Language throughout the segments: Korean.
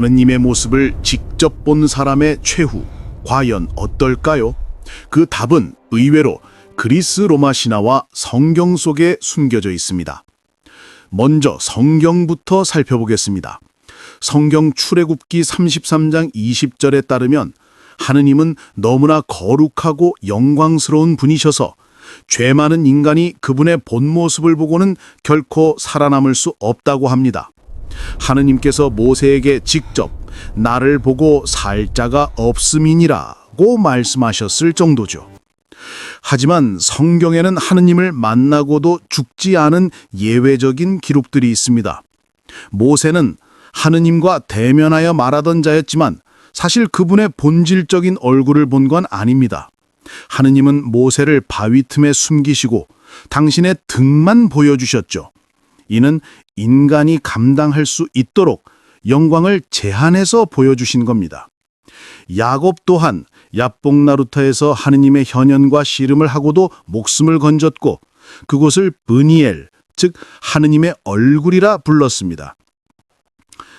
하느님의 모습을 직접 본 사람의 최후, 과연 어떨까요? 그 답은 의외로 그리스 로마 신화와 성경 속에 숨겨져 있습니다. 먼저 성경부터 살펴보겠습니다. 성경 출애굽기 33장 20절에 따르면 하느님은 너무나 거룩하고 영광스러운 분이셔서 죄 많은 인간이 그분의 본 모습을 보고는 결코 살아남을 수 없다고 합니다. 하느님께서 모세에게 직접 나를 보고 살 자가 없음이니라고 말씀하셨을 정도죠. 하지만 성경에는 하느님을 만나고도 죽지 않은 예외적인 기록들이 있습니다. 모세는 하느님과 대면하여 말하던 자였지만 사실 그분의 본질적인 얼굴을 본 건 아닙니다. 하느님은 모세를 바위 틈에 숨기시고 당신의 등만 보여주셨죠. 이는 인간이 감당할 수 있도록 영광을 제한해서 보여주신 겁니다. 야곱 또한 야복나루터에서 하느님의 현현과 씨름을 하고도 목숨을 건졌고 그곳을 브니엘, 즉 하느님의 얼굴이라 불렀습니다.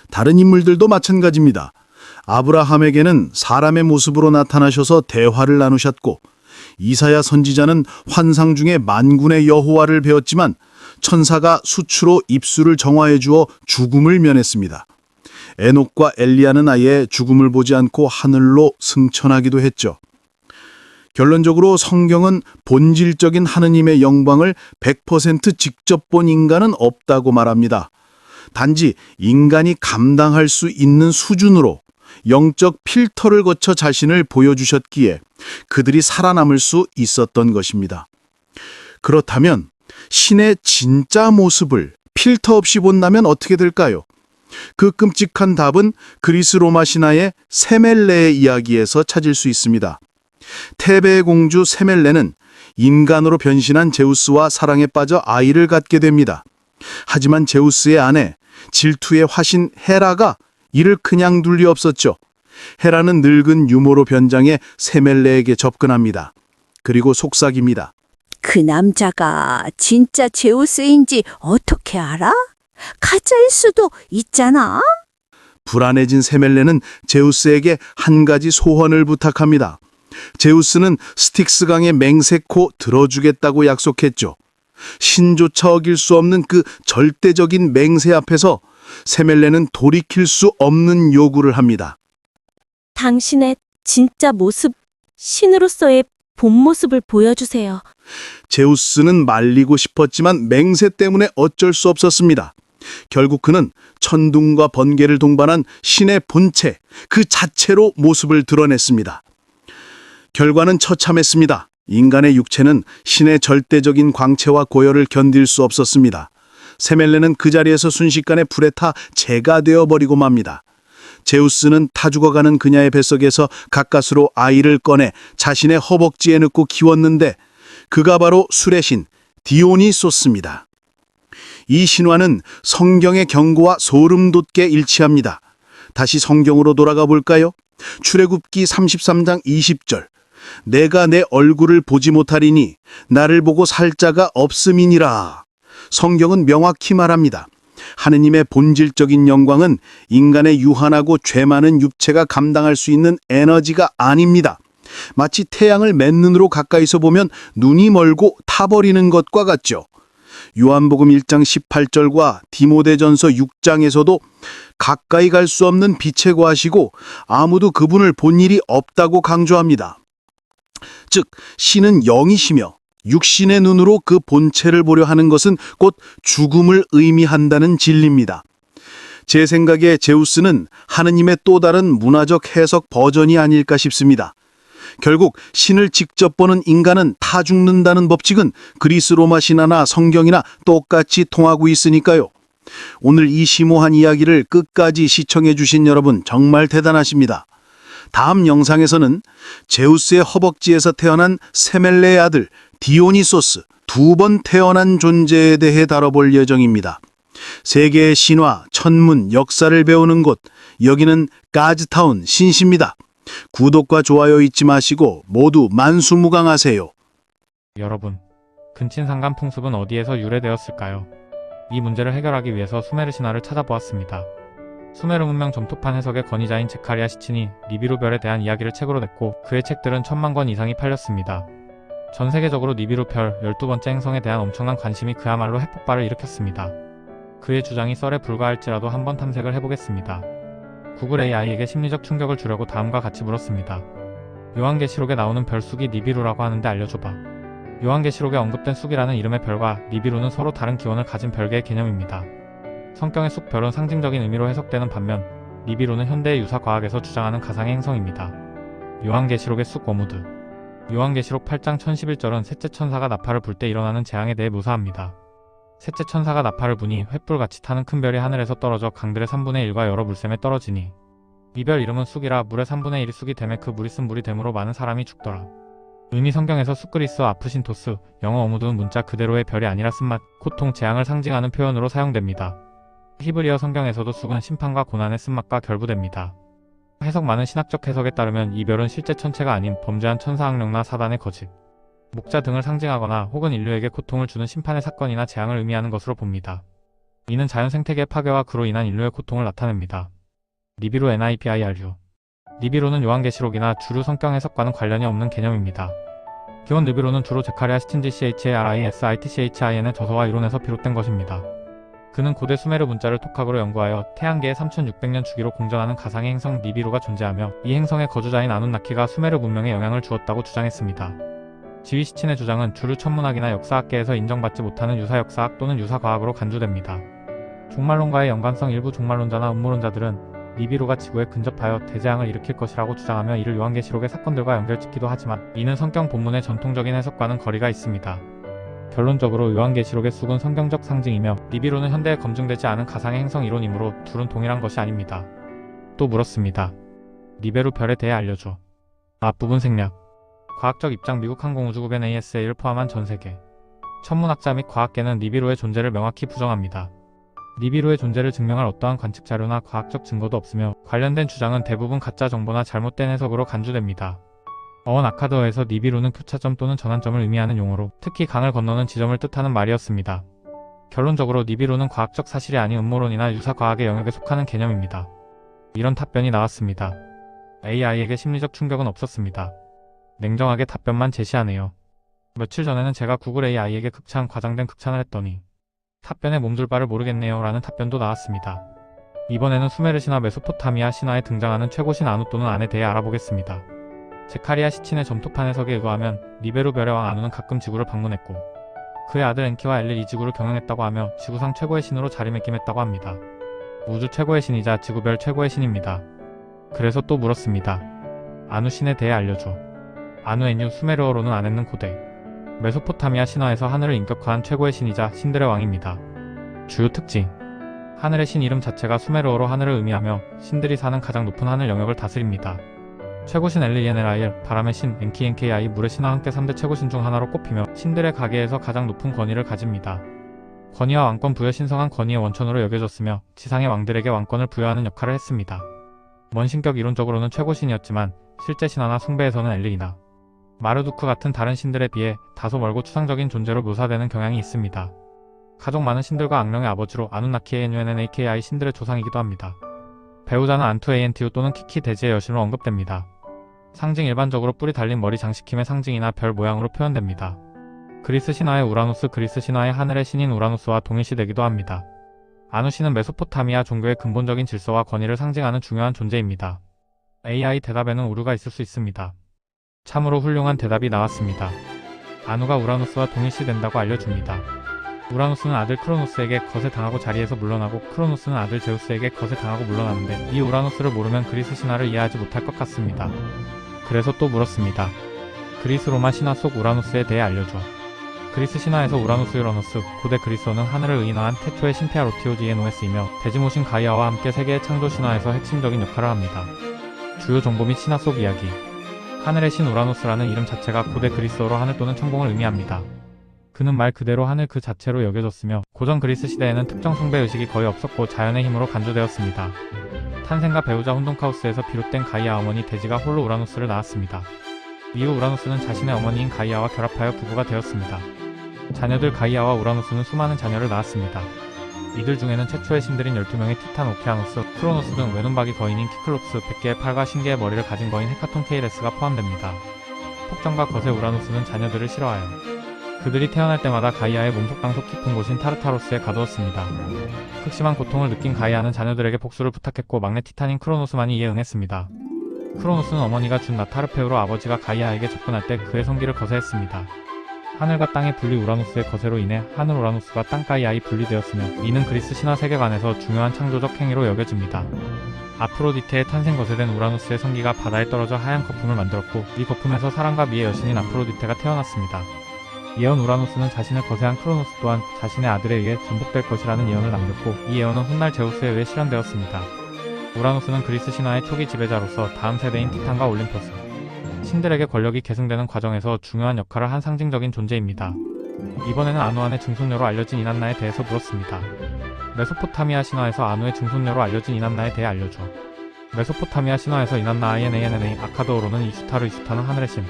다른 인물들도 마찬가지입니다. 아브라함에게는 사람의 모습으로 나타나셔서 대화를 나누셨고 이사야 선지자는 환상 중에 만군의 여호와를 배웠지만 천사가 수추로 입술을 정화해 주어 죽음을 면했습니다. 에녹과 엘리야는 아예 죽음을 보지 않고 하늘로 승천하기도 했죠. 결론적으로 성경은 본질적인 하느님의 영광을 100% 직접 본 인간은 없다고 말합니다. 단지 인간이 감당할 수 있는 수준으로 영적 필터를 거쳐 자신을 보여주셨기에 그들이 살아남을 수 있었던 것입니다. 그렇다면 신의 진짜 모습을 필터 없이 본다면 어떻게 될까요? 그 끔찍한 답은 그리스 로마 신화의 세멜레의 이야기에서 찾을 수 있습니다. 테베의 공주 세멜레는 인간으로 변신한 제우스와 사랑에 빠져 아이를 갖게 됩니다. 하지만 제우스의 아내, 질투의 화신 헤라가 이를 그냥 둘 리 없었죠. 헤라는 늙은 유모로 변장해 세멜레에게 접근합니다. 그리고 속삭입니다. 그 남자가 진짜 제우스인지 어떻게 알아? 가짜일 수도 있잖아. 불안해진 세멜레는 제우스에게 한 가지 소원을 부탁합니다. 제우스는 스틱스강의 맹세코 들어주겠다고 약속했죠. 신조차 어길 수 없는 그 절대적인 맹세 앞에서 세멜레는 돌이킬 수 없는 요구를 합니다. 당신의 진짜 모습, 신으로서의 본 모습을 보여주세요. 제우스는 말리고 싶었지만 맹세 때문에 어쩔 수 없었습니다. 결국 그는 천둥과 번개를 동반한 신의 본체, 그 자체로 모습을 드러냈습니다. 결과는 처참했습니다. 인간의 육체는 신의 절대적인 광채와 고열을 견딜 수 없었습니다. 세멜레는 그 자리에서 순식간에 불에 타 재가 되어버리고 맙니다. 제우스는 타 죽어가는 그녀의 뱃속에서 가까스로 아이를 꺼내 자신의 허벅지에 넣고 키웠는데 그가 바로 술의 신 디오니소스입니다. 이 신화는 성경의 경고와 소름 돋게 일치합니다. 다시 성경으로 돌아가 볼까요? 출애굽기 33장 20절. 내가 내 얼굴을 보지 못하리니 나를 보고 살 자가 없음이니라. 성경은 명확히 말합니다. 하느님의 본질적인 영광은 인간의 유한하고 죄 많은 육체가 감당할 수 있는 에너지가 아닙니다. 마치 태양을 맨눈으로 가까이서 보면 눈이 멀고 타버리는 것과 같죠. 요한복음 1장 18절과 디모데전서 6장에서도 가까이 갈 수 없는 빛에 거하시고 아무도 그분을 본 일이 없다고 강조합니다. 즉 신은 영이시며 육신의 눈으로 그 본체를 보려 하는 것은 곧 죽음을 의미한다는 진리입니다. 제 생각에 제우스는 하느님의 또 다른 문화적 해석 버전이 아닐까 싶습니다. 결국 신을 직접 보는 인간은 타 죽는다는 법칙은 그리스 로마 신화나 성경이나 똑같이 통하고 있으니까요. 오늘 이 심오한 이야기를 끝까지 시청해 주신 여러분 정말 대단하십니다. 다음 영상에서는 제우스의 허벅지에서 태어난 세멜레의 아들 디오니소스, 두 번 태어난 존재에 대해 다뤄볼 예정입니다. 세계의 신화, 천문, 역사를 배우는 곳, 여기는 가즈타운 신시입니다. 구독과 좋아요 잊지 마시고 모두 만수무강하세요. 여러분, 근친상간 풍습은 어디에서 유래되었을까요? 이 문제를 해결하기 위해서 수메르 신화를 찾아보았습니다. 수메르 문명 점토판 해석의 권위자인 제카리아 시친이 니비루 별에 대한 이야기를 책으로 냈고 그의 책들은 1000만 권 이상이 팔렸습니다. 전 세계적으로 니비루 별 12번째 행성에 대한 엄청난 관심이 그야말로 핵폭발을 일으켰습니다. 그의 주장이 썰에 불과할지라도 한번 탐색을 해보겠습니다. 구글 AI에게 심리적 충격을 주려고 다음과 같이 물었습니다. 요한계시록에 나오는 별 쑥이 니비루라고 하는데 알려줘봐. 요한계시록에 언급된 쑥이라는 이름의 별과 니비루는 서로 다른 기원을 가진 별개의 개념입니다. 성경의 쑥별은 상징적인 의미로 해석되는 반면 니비루는 현대의 유사과학에서 주장하는 가상의 행성입니다. 요한계시록의 쑥 워무드. 요한계시록 8장 1011절은 셋째 천사가 나팔을 불 때 일어나는 재앙에 대해 묘사합니다. 셋째 천사가 나팔을 부니 횃불같이 타는 큰 별이 하늘에서 떨어져 강들의 3분의 1과 여러 물샘에 떨어지니 이 별 이름은 쑥이라 물의 3분의 1이 쑥이 되매 그 물이 쓴 물이 되므로 많은 사람이 죽더라. 의미 성경에서 쑥그리스 아프신토스, 영어 어무드는 문자 그대로의 별이 아니라 쓴맛, 고통, 재앙을 상징하는 표현으로 사용됩니다. 히브리어 성경에서도 쑥은 심판과 고난의 쓴맛과 결부됩니다. 해석 많은 신학적 해석에 따르면 이 별은 실제 천체가 아닌 범죄한 천사악령나 사단의 거짓, 목자 등을 상징하거나 혹은 인류에게 고통을 주는 심판의 사건이나 재앙을 의미하는 것으로 봅니다. 이는 자연 생태계의 파괴와 그로 인한 인류의 고통을 나타냅니다. 니비루 NIBIRU. 니비루는 요한계시록이나 주류 성경 해석과는 관련이 없는 개념입니다. 기원 니비루는 주로 제카리아 시친 CHARISITCHIN의 저서와 이론에서 비롯된 것입니다. 그는 고대 수메르 문자를 톡학으로 연구하여 태양계의 3600년 주기로 공전하는 가상의 행성 니비루가 존재하며 이 행성의 거주자인 아눈나키가 수메르 문명에 영향을 주었다고 주장했습니다. 지휘 시친의 주장은 주류 천문학이나 역사학계에서 인정받지 못하는 유사역사학 또는 유사과학으로 간주됩니다. 종말론과의 연관성. 일부 종말론자나 음모론자들은 니비루가 지구에 근접하여 대재앙을 일으킬 것이라고 주장하며 이를 요한계시록의 사건들과 연결짓기도 하지만 이는 성경 본문의 전통적인 해석과는 거리가 있습니다. 결론적으로 요한계시록의 쑥은 성경적 상징이며 니비루는 현대에 검증되지 않은 가상의 행성 이론이므로 둘은 동일한 것이 아닙니다. 또 물었습니다. 니베루 별에 대해 알려줘. 앞부분 생략. 과학적 입장. 미국 항공우주국의 ASA를 포함한 전세계 천문학자 및 과학계는 니비루의 존재를 명확히 부정합니다. 니비루의 존재를 증명할 어떠한 관측 자료나 과학적 증거도 없으며 관련된 주장은 대부분 가짜 정보나 잘못된 해석으로 간주됩니다. 어원 아카드어에서 니비루는 교차점 또는 전환점을 의미하는 용어로 특히 강을 건너는 지점을 뜻하는 말이었습니다. 결론적으로 니비루는 과학적 사실이 아닌 음모론이나 유사과학의 영역에 속하는 개념입니다. 이런 답변이 나왔습니다. AI에게 심리적 충격은 없었습니다. 냉정하게 답변만 제시하네요. 며칠 전에는 제가 구글 AI에게 과장된 극찬을 했더니 답변에 몸둘 바를 모르겠네요 라는 답변도 나왔습니다. 이번에는 수메르 신화 메소포타미아 신화에 등장하는 최고신 아누 또는 안에 대해 알아보겠습니다. 제카리아 시친의 점토판 해석에 의거하면 니베루 별의 왕 아누는 가끔 지구를 방문했고 그의 아들 엔키와 엘릴 이 지구를 경영했다고 하며 지구상 최고의 신으로 자리매김했다고 합니다. 우주 최고의 신이자 지구별 최고의 신입니다. 그래서 또 물었습니다. 아누 신에 대해 알려줘. 아누 엔유. 수메르어로는 아넷는 고대 메소포타미아 신화에서 하늘을 인격화한 최고의 신이자 신들의 왕입니다. 주요 특징. 하늘의 신 이름 자체가 수메르어로 하늘을 의미하며 신들이 사는 가장 높은 하늘 영역을 다스립니다. 최고신 엘리엔엘아일, 바람의 신 엔키엔케이 물의 신과 함께 3대 최고신 중 하나로 꼽히며 신들의 가계에서 가장 높은 권위를 가집니다. 권위와 왕권 부여. 신성한 권위의 원천으로 여겨졌으며 지상의 왕들에게 왕권을 부여하는 역할을 했습니다. 원신격 이론적으로는 최고신이었지만 실제 신화나 숭배에서는 엘릴이나 마르두크 같은 다른 신들에 비해 다소 멀고 추상적인 존재로 묘사되는 경향이 있습니다. 가족 많은 신들과 악령의 아버지로 아누나키의 NUNNAKI 신들의 조상이기도 합니다. 배우자는 안투 ANTU 또는 키키 대지의 여신으로 언급됩니다. 상징. 일반적으로 뿔이 달린 머리. 장식힘의 상징이나 별 모양으로 표현됩니다. 그리스 신화의 우라누스. 그리스 신화의 하늘의 신인 우라누스와 동일시되기도 합니다. 아누 신은 메소포타미아 종교의 근본적인 질서와 권위를 상징하는 중요한 존재입니다. AI 대답에는 오류가 있을 수 있습니다. 참으로 훌륭한 대답이 나왔습니다. 아누가 우라누스와 동일시된다고 알려줍니다. 우라누스는 아들 크로노스에게 거세 당하고 자리에서 물러나고 크로노스는 아들 제우스에게 거세 당하고 물러나는데 이 우라누스를 모르면 그리스 신화를 이해하지 못할 것 같습니다. 그래서 또 물었습니다. 그리스 로마 신화 속 우라누스에 대해 알려줘. 그리스 신화에서 우라누스 유라누스, 고대 그리스어는 하늘을 의인화한 태초의 신페아로티오지에노에스이며 대지모신 가이아와 함께 세계의 창조 신화에서 핵심적인 역할을 합니다. 주요 정보 및 신화 속 이야기. 하늘의 신 우라누스라는 이름 자체가 고대 그리스어로 하늘 또는 천공을 의미합니다. 그는 말 그대로 하늘 그 자체로 여겨졌으며 고전 그리스 시대에는 특정 숭배 의식이 거의 없었고 자연의 힘으로 간주되었습니다. 탄생과 배우자 혼돈카오스에서 비롯된 가이아 어머니 데지가 홀로 우라누스를 낳았습니다. 이후 우라누스는 자신의 어머니인 가이아와 결합하여 부부가 되었습니다. 자녀들 가이아와 우라누스는 수많은 자녀를 낳았습니다. 이들 중에는 최초의 신들인 12명의 티탄 오케아노스, 크로노스 등 외눈박이 거인인 키클롭스, 100개의 팔과 신개의 머리를 가진 거인 헤카톤 케이레스가 포함됩니다. 폭정과 거세 우라노스는 자녀들을 싫어하여 그들이 태어날 때마다 가이아의 몸속 강속 깊은 곳인 타르타로스에 가두었습니다. 극심한 고통을 느낀 가이아는 자녀들에게 복수를 부탁했고 막내 티탄인 크로노스만이 이에 응했습니다. 크로노스는 어머니가 준 나타르페우로 아버지가 가이아에게 접근할 때 그의 성기를 거세했습니다. 하늘과 땅의 분리 우라노스의 거세로 인해 하늘 우라노스가 땅 가이아이 분리되었으며 이는 그리스 신화 세계관에서 중요한 창조적 행위로 여겨집니다. 아프로디테의 탄생 거세된 우라노스의 성기가 바다에 떨어져 하얀 거품을 만들었고 이 거품에서 사랑과 미의 여신인 아프로디테가 태어났습니다. 예언 우라노스는 자신을 거세한 크로노스 또한 자신의 아들에 의해 전복될 것이라는 예언을 남겼고 이 예언은 훗날 제우스에 의해 실현되었습니다. 우라노스는 그리스 신화의 초기 지배자로서 다음 세대인 티탄과 올림퍼스, 신들에게 권력이 계승되는 과정에서 중요한 역할을 한 상징적인 존재입니다. 이번에는 아누안의 증손녀로 알려진 이난나에 대해서 물었습니다. 메소포타미아 신화에서 아누의 증손녀로 알려진 이난나에 대해 알려줘. 메소포타미아 신화에서 이난나 INANNA 아카드어로는 이슈타르는 하늘의 신,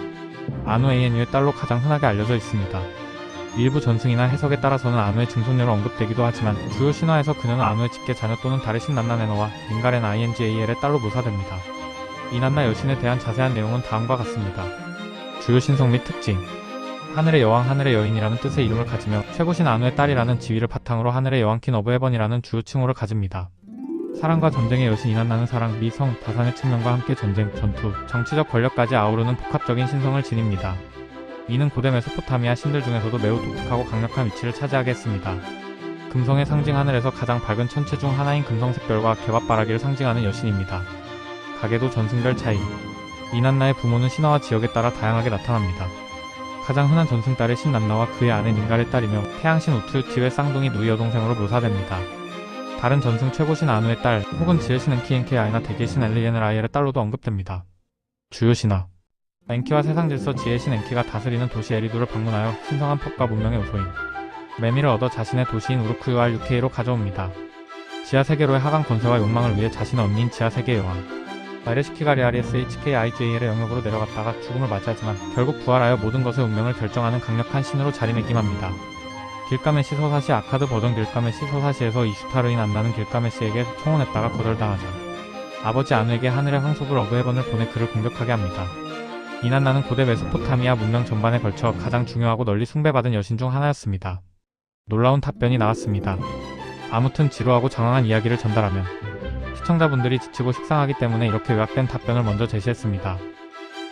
아누 ANU의 딸로 가장 흔하게 알려져 있습니다. 일부 전승이나 해석에 따라서는 아누의 증손녀로 언급되기도 하지만 주요 신화에서 그녀는 아누의 직계 자녀 또는 달의 신 난나네너와 링가렌 INGAL의 딸로 묘사됩니다. 이난나 여신에 대한 자세한 내용은 다음과 같습니다. 주요 신성 및 특징. 하늘의 여왕 하늘의 여인이라는 뜻의 이름을 가지며 최고신 아누의 딸이라는 지위를 바탕으로 하늘의 여왕 퀸 오브 헤번이라는 주요 칭호를 가집니다. 사랑과 전쟁의 여신 이난나는 사랑, 미, 성, 다산의 측면과 함께 전쟁, 전투, 정치적 권력까지 아우르는 복합적인 신성을 지닙니다. 이는 고대 메소포타미아 신들 중에서도 매우 독특하고 강력한 위치를 차지하게 했습니다. 금성의 상징 하늘에서 가장 밝은 천체 중 하나인 금성색별과 개밥바라기를 상징하는 여신입니다. 가계도 전승별 차이. 이난나의 부모는 신화와 지역에 따라 다양하게 나타납니다. 가장 흔한 전승딸의 신난나와 그의 아내 닌갈의 딸이며 태양신 우투유티의 쌍둥이 누이 여동생으로 묘사됩니다. 다른 전승 최고신 아누의 딸 혹은 지혜신 엔키엔케아이나 대계신 엘리엔을 아이엘의 딸로도 언급됩니다. 주요 신화. 엔키와 세상질서 지혜신 엔키가 다스리는 도시 에리두를 방문하여 신성한 법과 문명의 요소인 메미를 얻어 자신의 도시인 우르크유알 UK로 가져옵니다. 지하세계로의 하강 권세와 욕망을 위해 자신의 언니인 지하세계의 여왕 마레시키가리아리 SHKIJL의 영역으로 내려갔다가 죽음을 맞이하지만 결국 부활하여 모든 것의 운명을 결정하는 강력한 신으로 자리매김합니다. 길가메시 서사시 아카드 버전 길가메시 서사시에서 이슈타르인 안나는 길가메시에게 청혼했다가 거절당하자 아버지 아누에게 하늘의 황소불 어그헤번을 보내 그를 공격하게 합니다. 이난나는 고대 메소포타미아 문명 전반에 걸쳐 가장 중요하고 널리 숭배받은 여신 중 하나였습니다. 놀라운 답변이 나왔습니다. 아무튼 지루하고 장황한 이야기를 전달하면 시청자분들이 지치고 식상하기 때문에 이렇게 요약된 답변을 먼저 제시했습니다.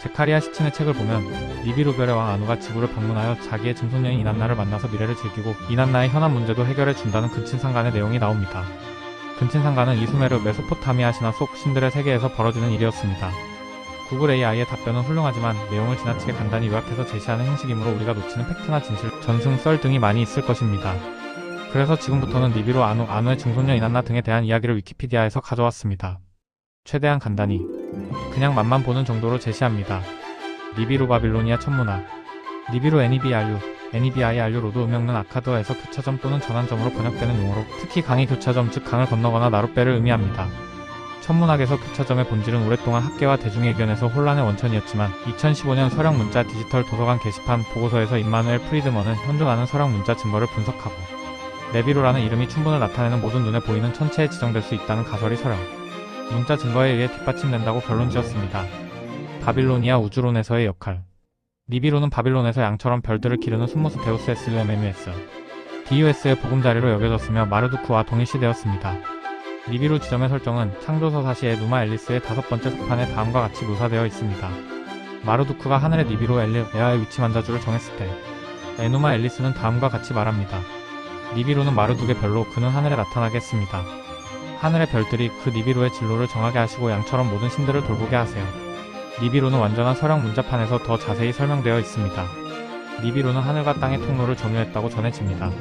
제카리아 시친의 책을 보면 니비루별의 왕 아누가 지구를 방문하여 자기의 증손녀인 이난나를 만나서 미래를 즐기고 이난나의 현안 문제도 해결해 준다는 근친상간의 내용이 나옵니다. 근친상간은 이수메르 메소포타미아 신화 속 신들의 세계에서 벌어지는 일이었습니다. 구글 AI의 답변은 훌륭하지만 내용을 지나치게 간단히 요약해서 제시하는 형식이므로 우리가 놓치는 팩트나 진실, 전승, 썰 등이 많이 있을 것입니다. 그래서 지금부터는 니비루 아누의 증손녀 이난나 등에 대한 이야기를 위키피디아에서 가져왔습니다. 최대한 간단히 그냥 맛만 보는 정도로 제시합니다. 니비루 바빌로니아 천문화. 니비루 NEBIRU 로드 음역는 아카드어에서 교차점 또는 전환점으로 번역되는 용어로 특히 강의 교차점 즉 강을 건너거나 나룻배를 의미합니다. 천문학에서 교차점의 본질은 오랫동안 학계와 대중의 의견에서 혼란의 원천이었지만 2015년 서령문자 디지털 도서관 게시판 보고서에서 임마누엘 프리드먼은 현존하는 서령문자 증거를 분석하고 네비루라는 이름이 춘분을 나타내는 모든 눈에 보이는 천체에 지정될 수 있다는 가설이 서령 문자 증거에 의해 뒷받침된다고 결론지었습니다. 바빌로니아 우주론에서의 역할. 니비루는 바빌론에서 양처럼 별들을 기르는 순모스 데우스 SUMMUS DUS의 보금자리로 여겨졌으며 마르두크와 동일시되었습니다. 니비루 지점의 설정은 창조서사시 에누마 앨리스의 5번째 속판에 다음과 같이 묘사되어 있습니다. 마르두크가 하늘의 니비루 에아의 위치 만자주를 정했을 때 에누마 앨리스는 다음과 같이 말합니다. 니비루는 마르둑의 별로 그는 하늘에 나타나게 했습니다. 하늘의 별들이 그 니비루의 진로를 정하게 하시고 양처럼 모든 신들을 돌보게 하세요. 니비루는 완전한 서령 문자판에서 더 자세히 설명되어 있습니다. 니비루는 하늘과 땅의 통로를 점유했다고 전해집니다.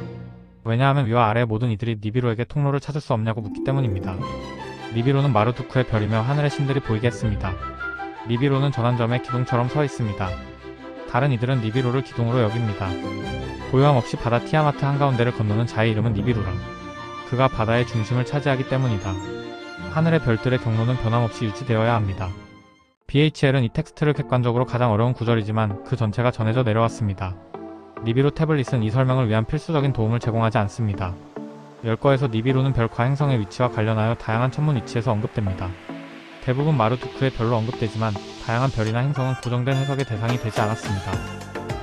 왜냐하면 위와 아래의 모든 이들이 니비루에게 통로를 찾을 수 없냐고 묻기 때문입니다. 니비루는 마르두크의 별이며 하늘의 신들이 보이게 했습니다. 니비루는 전환점에 기둥처럼 서 있습니다. 다른 이들은 니비루를 기둥으로 여깁니다. 고요함 없이 바다 티아마트 한가운데를 건너는 자의 이름은 니비루라. 그가 바다의 중심을 차지하기 때문이다. 하늘의 별들의 경로는 변함없이 유지되어야 합니다. BHL은 이 텍스트를 객관적으로 가장 어려운 구절이지만 그 전체가 전해져 내려왔습니다. 니비루 태블릿은 이 설명을 위한 필수적인 도움을 제공하지 않습니다. 열거에서 니비루는 별과 행성의 위치와 관련하여 다양한 천문 위치에서 언급됩니다. 대부분 마르두크에 별로 언급되지만 다양한 별이나 행성은 고정된 해석의 대상이 되지 않았습니다.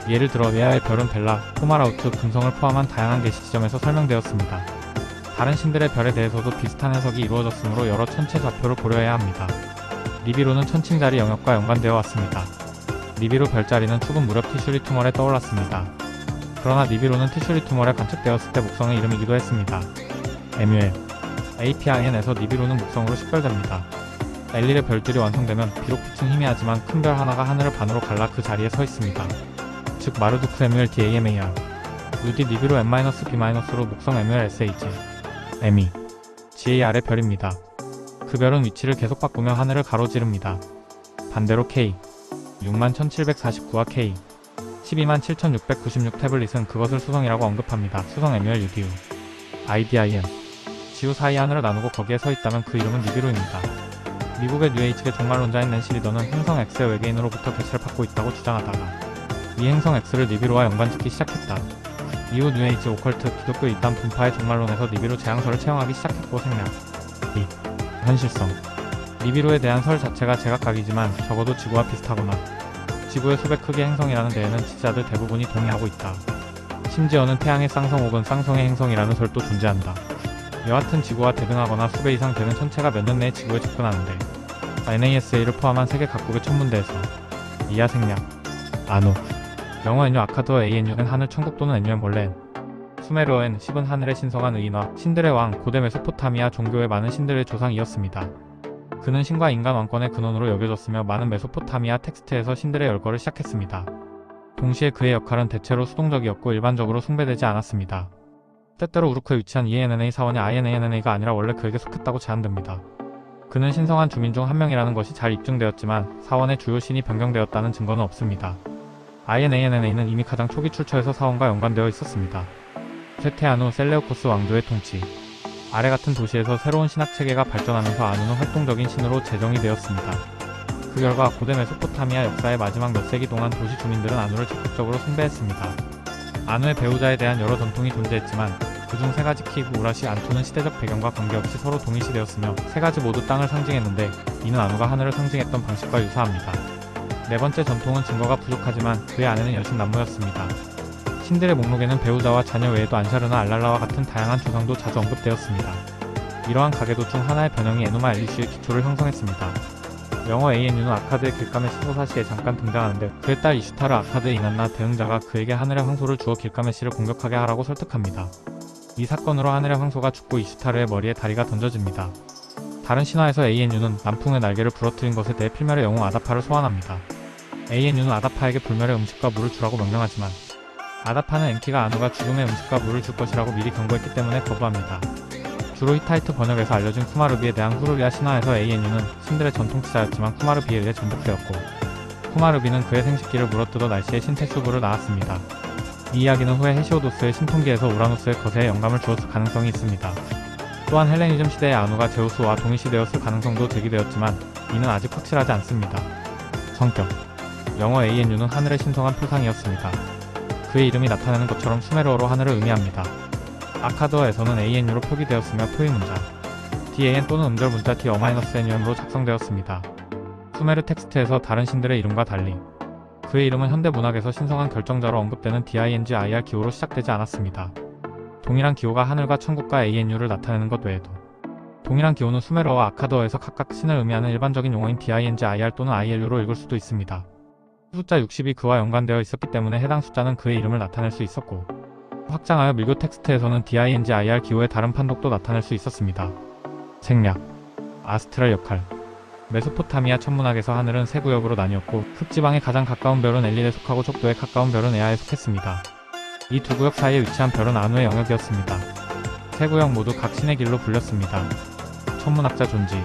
예를 들어 레아의 별은 벨라, 포마라우트, 금성을 포함한 다양한 계시 지점에서 설명되었습니다. 다른 신들의 별에 대해서도 비슷한 해석이 이루어졌으므로 여러 천체 좌표를 고려해야 합니다. 니비루는 천칭자리 영역과 연관되어 왔습니다. 니비루 별자리는 추금 무렵 티슈리 투멀에 떠올랐습니다. 그러나 니비루는 티슈리 투멀에 관측되었을 때 목성의 이름이기도 했습니다. MUL APIN에서 니비루는 목성으로 식별됩니다. 엘릴의 별들이 완성되면 비록 빛은 희미하지만 큰 별 하나가 하늘을 반으로 갈라 그 자리에 서 있습니다. 즉 마르두크 MUL DAMAR UD 니비루 M-B-로 목성 MUL SH ME GAR의 별입니다. 그 별은 위치를 계속 바꾸며 하늘을 가로지릅니다. 반대로 K 61,749와 K 127,696 태블릿은 그것을 수성이라고 언급합니다. 수성 MUL UDU IDIM 지구 사이 하늘을 나누고 거기에 서 있다면 그 이름은 니비루입니다. 미국의 뉴에이지계 종말론자인 낸시 리더는 행성 X의 외계인으로부터 개체를 받고 있다고 주장하다가 이 행성 X를 니비루와 연관짓기 시작했다. 이후 뉴에이지 오컬트 기독교 이단 분파의 종말론에서 니비루 재앙설을 채용하기 시작했고 생략 2. 현실성 니비루에 대한 설 자체가 제각각이지만 적어도 지구와 비슷하거나 지구의 수백 크기의 행성이라는 데에는 지지자들 대부분이 동의하고 있다. 심지어는 태양의 쌍성 혹은 쌍성의 행성이라는 설도 존재한다. 여하튼 지구와 대등하거나 수배 이상 되는 천체가 몇 년 내에 지구에 접근하는데 NASA를 포함한 세계 각국의 천문대에서 이하 생략 아누 영어 NU 아카드어 ANU는 하늘 천국 또는 NUM 본래 수메르어엔 10은 하늘의 신성한 의인화 신들의 왕 고대 메소포타미아 종교의 많은 신들의 조상이었습니다. 그는 신과 인간 왕권의 근원으로 여겨졌으며 많은 메소포타미아 텍스트에서 신들의 열거를 시작했습니다. 동시에 그의 역할은 대체로 수동적이었고 일반적으로 숭배되지 않았습니다. 때때로 우르크에 위치한 EANNA 사원이 INANNA가 아니라 원래 그에게 속했다고 제안됩니다. 그는 신성한 주민 중 한 명이라는 것이 잘 입증되었지만 사원의 주요 신이 변경되었다는 증거는 없습니다. INANNA는 이미 가장 초기 출처에서 사원과 연관되어 있었습니다. 쇠퇴한 후 셀레우코스 왕조의 통치 아래 같은 도시에서 새로운 신학체계가 발전하면서 아누는 활동적인 신으로 제정이 되었습니다. 그 결과 고대 메소포타미아 역사의 마지막 몇 세기 동안 도시 주민들은 아누를 적극적으로 숭배했습니다. 아누의 배우자에 대한 여러 전통이 존재했지만 그중 세 가지 키브 우라시 안토는 시대적 배경과 관계없이 서로 동일시되었으며 세 가지 모두 땅을 상징했는데 이는 아누가 하늘을 상징했던 방식과 유사합니다. 네 번째 전통은 증거가 부족하지만 그의 아내는 여신 남무였습니다. 신들의 목록에는 배우자와 자녀 외에도 안샤르나 알랄라와 같은 다양한 조상도 자주 언급되었습니다. 이러한 가계도 중 하나의 변형이 에누마 엘리슈의 기초를 형성했습니다. 영어 ANU는 아카드의 길가메시 소사시에 잠깐 등장하는데 그의 딸 이슈타르 아카드의 이난나 대응자가 그에게 하늘의 황소를 주어 길가메시를 공격하게 하라고 설득합니다. 이 사건으로 하늘의 황소가 죽고 이슈타르의 머리에 다리가 던져집니다. 다른 신화에서 ANU는 남풍의 날개를 부러뜨린 것에 대해 필멸의 영웅 아다파를 소환합니다. ANU는 아다파에게 불멸의 음식과 물을 주라고 명령하지만 아다파는 엔키가 아누가 죽음의 음식과 물을 줄 것이라고 미리 경고했기 때문에 거부합니다. 주로 히타이트 번역에서 알려진 쿠마르비에 대한 후르리아 신화에서 ANU는 신들의 전통치자였지만 쿠마르비에 의해 전복되었고 쿠마르비는 그의 생식기를 물어뜯어 날씨의 신테수브를 낳았습니다. 이 이야기는 후에 헤시오도스의 신통기에서 우라노스의 거세에 영감을 주었을 가능성이 있습니다. 또한 헬레니즘 시대의 아누가 제우스와 동일시되었을 가능성도 제기되었지만 이는 아직 확실하지 않습니다. 성격 영어 ANU는 하늘의 신성한 표상이었습니다. 그의 이름이 나타내는 것처럼 수메르어로 하늘을 의미합니다. 아카드어에서는 ANU로 표기되었으며 표의 문자 DAN 또는 음절 문자 D-NUM으로 작성되었습니다. 수메르 텍스트에서 다른 신들의 이름과 달리 그의 이름은 현대 문학에서 신성한 결정자로 언급되는 DINGIR 기호로 시작되지 않았습니다. 동일한 기호가 하늘과 천국과 ANU를 나타내는 것 외에도 동일한 기호는 수메르어와 아카드어에서 각각 신을 의미하는 일반적인 용어인 DINGIR 또는 ILU로 읽을 수도 있습니다. 숫자 60이 그와 연관되어 있었기 때문에 해당 숫자는 그의 이름을 나타낼 수 있었고 확장하여 밀교 텍스트에서는 DINGIR 기호의 다른 판독도 나타낼 수 있었습니다. 생략 아스트랄 역할 메소포타미아 천문학에서 하늘은 세 구역으로 나뉘었고 흑지방에 가장 가까운 별은 엘릴에 속하고 족도에 가까운 별은 에아에 속했습니다. 이 두 구역 사이에 위치한 별은 아누의 영역이었습니다. 세 구역 모두 각 신의 길로 불렸습니다. 천문학자 존지